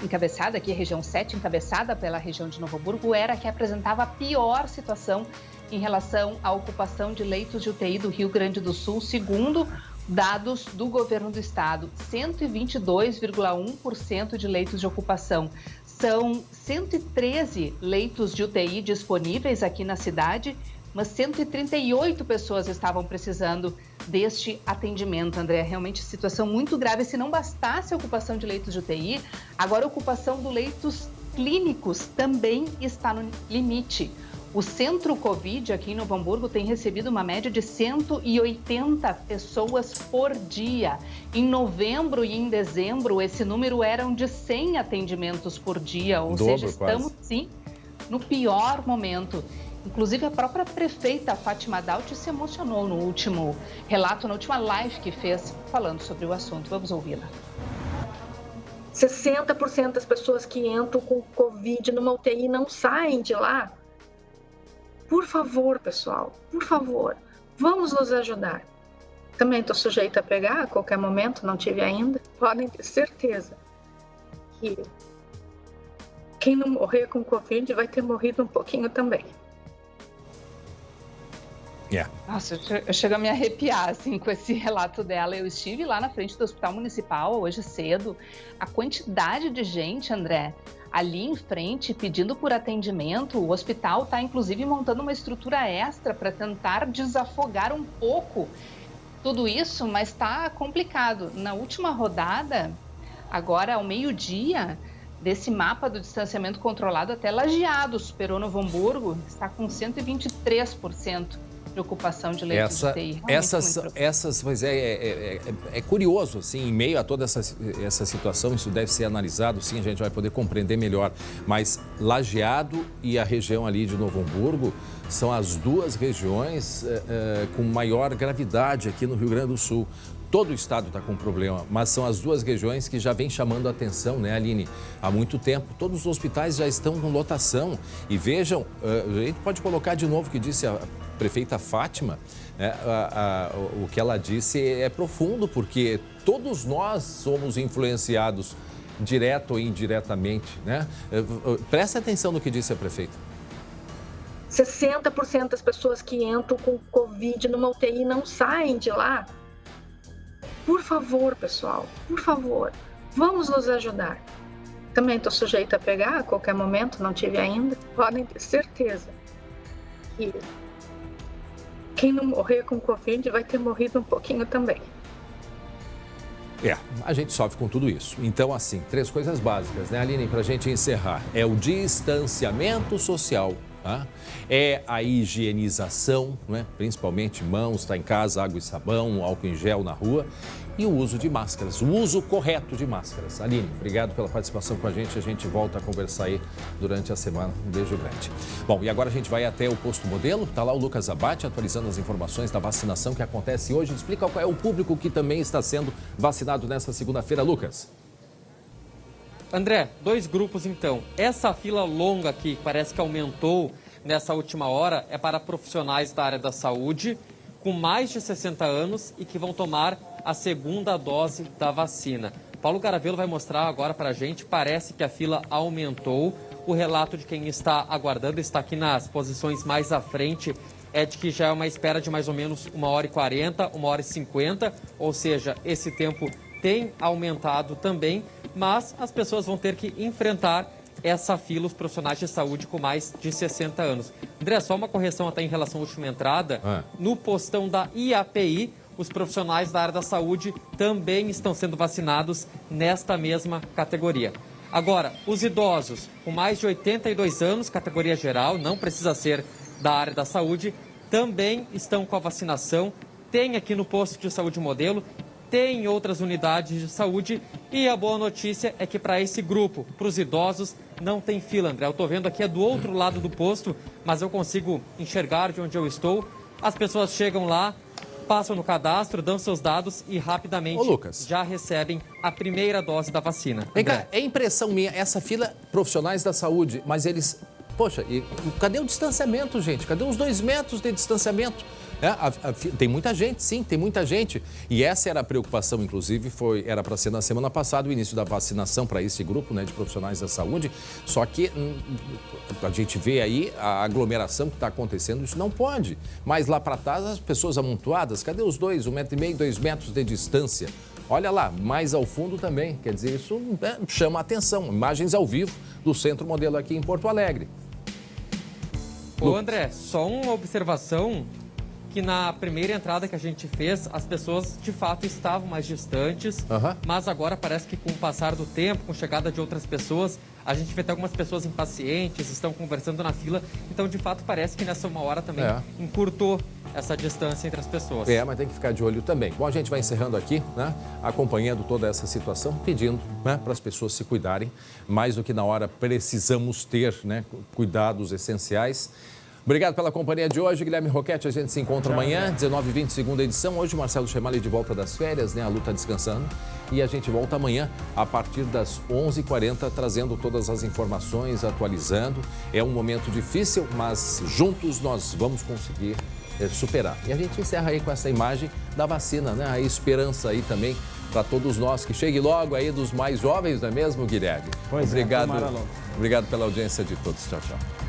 encabeçada aqui, região 7, encabeçada pela região de Novo Hamburgo, era a que apresentava a pior situação em relação à ocupação de leitos de UTI do Rio Grande do Sul, segundo dados do governo do estado. 122,1% de leitos de ocupação. São 113 leitos de UTI disponíveis aqui na cidade, mas 138 pessoas estavam precisando deste atendimento, André. Realmente situação muito grave. Se não bastasse a ocupação de leitos de UTI, agora a ocupação de leitos clínicos também está no limite. O Centro Covid aqui em Novo Hamburgo tem recebido uma média de 180 pessoas por dia. Em novembro e em dezembro, esse número eram de 100 atendimentos por dia, ou seja, estamos sim no pior momento. Inclusive, a própria prefeita Fátima Daut se emocionou no último relato, na última live que fez, falando sobre o assunto. Vamos ouvi-la. 60% das pessoas que entram com Covid numa UTI não saem de lá. Por favor, pessoal, por favor, vamos nos ajudar. Também estou sujeita a pegar a qualquer momento, não tive ainda. Podem ter certeza que quem não morrer com Covid vai ter morrido um pouquinho também. Nossa, eu chego a me arrepiar, assim, com esse relato dela. Eu estive lá na frente do Hospital Municipal hoje cedo. A quantidade de gente, André, ali em frente, pedindo por atendimento. O hospital está, inclusive, montando uma estrutura extra para tentar desafogar um pouco tudo isso, mas está complicado. Na última rodada, agora ao meio-dia, desse mapa do distanciamento controlado, até Lajeado superou Novo Hamburgo, está com 123%. De ocupação de leitos de UTI. Mas é curioso, assim, em meio a toda essa situação, isso deve ser analisado, sim, a gente vai poder compreender melhor. Mas Lajeado e a região ali de Novo Hamburgo são as duas regiões com maior gravidade aqui no Rio Grande do Sul. Todo o estado está com problema, mas são as duas regiões que já vem chamando a atenção, né, Aline? Há muito tempo. Todos os hospitais já estão com lotação. E vejam, a gente pode colocar de novo o que disse a prefeita Fátima, o que ela disse é profundo, porque todos nós somos influenciados, direto ou indiretamente, né? Presta atenção no que disse a prefeita. 60% das pessoas que entram com Covid numa UTI não saem de lá. Por favor, pessoal, por favor, vamos nos ajudar. Também estou sujeita a pegar a qualquer momento, não tive ainda. Podem ter certeza que quem não morrer com Covid vai ter morrido um pouquinho também. A gente sofre com tudo isso. Então, assim, 3 coisas básicas, né, Aline, para a gente encerrar. É o distanciamento social, tá? É a higienização, né? Principalmente mãos, está em casa, água e sabão, álcool em gel na rua. E o uso de máscaras, o uso correto de máscaras. Aline, obrigado pela participação com a gente volta a conversar aí durante a semana. Um beijo grande. Bom, e agora a gente vai até o posto modelo. Está lá o Lucas Abate atualizando as informações da vacinação que acontece hoje. Explica qual é o público que também está sendo vacinado nesta segunda-feira, Lucas. André, 2 grupos então. Essa fila longa aqui, parece que aumentou nessa última hora, é para profissionais da área da saúde com mais de 60 anos e que vão tomar a segunda dose da vacina. Paulo Garavelo vai mostrar agora para a gente, parece que a fila aumentou. O relato de quem está aguardando, está aqui nas posições mais à frente, é de que já é uma espera de mais ou menos 1h40, 1h50, ou seja, esse tempo tem aumentado também, mas as pessoas vão ter que enfrentar essa fila, os profissionais de saúde com mais de 60 anos. André, só uma correção até em relação à última entrada. No postão da IAPI, os profissionais da área da saúde também estão sendo vacinados nesta mesma categoria. Agora, os idosos com mais de 82 anos, categoria geral, não precisa ser da área da saúde, também estão com a vacinação. Tem aqui no posto de saúde modelo, tem em outras unidades de saúde. E a boa notícia é que para esse grupo, para os idosos, não tem fila, André. Eu estou vendo aqui, é do outro lado do posto, mas eu consigo enxergar de onde eu estou. As pessoas chegam lá, passam no cadastro, dão seus dados e rapidamente já recebem a primeira dose da vacina. Vem cá, é impressão minha, essa fila, profissionais da saúde, mas eles... Poxa, cadê o distanciamento, gente? Cadê os 2 metros de distanciamento? Tem muita gente, sim, tem muita gente. E essa era a preocupação, inclusive, era para ser na semana passada o início da vacinação para esse grupo, né, de profissionais da saúde. Só que a gente vê aí a aglomeração que está acontecendo, isso não pode. Mas lá para trás, as pessoas amontoadas, cadê os 2, 1,5 metro, 2 metros de distância? Olha lá, mais ao fundo também. Quer dizer, isso chama a atenção. Imagens ao vivo do Centro Modelo aqui em Porto Alegre. Ô André, só uma observação, que na primeira entrada que a gente fez, as pessoas de fato estavam mais distantes, mas agora parece que com o passar do tempo, com a chegada de outras pessoas, a gente vê até algumas pessoas impacientes, estão conversando na fila, então de fato parece que nessa 1 hora também encurtou essa distância entre as pessoas. Mas tem que ficar de olho também. Bom, a gente vai encerrando aqui, né, acompanhando toda essa situação, pedindo, né, para as pessoas se cuidarem. Mais do que na hora, precisamos ter, né, cuidados essenciais. Obrigado pela companhia de hoje, Guilherme Roquette. A gente se encontra amanhã, 19h20, segunda edição. Hoje, Marcelo Chemali de volta das férias, né? A Lu tá descansando. E a gente volta amanhã, a partir das 11h40, trazendo todas as informações, atualizando. É um momento difícil, mas juntos nós vamos conseguir superar. E a gente encerra aí com essa imagem da vacina, né? A esperança aí também para todos nós, que chegue logo aí dos mais jovens, não é mesmo, Guilherme? Pois obrigado, tomara logo. Obrigado pela audiência de todos. Tchau, tchau.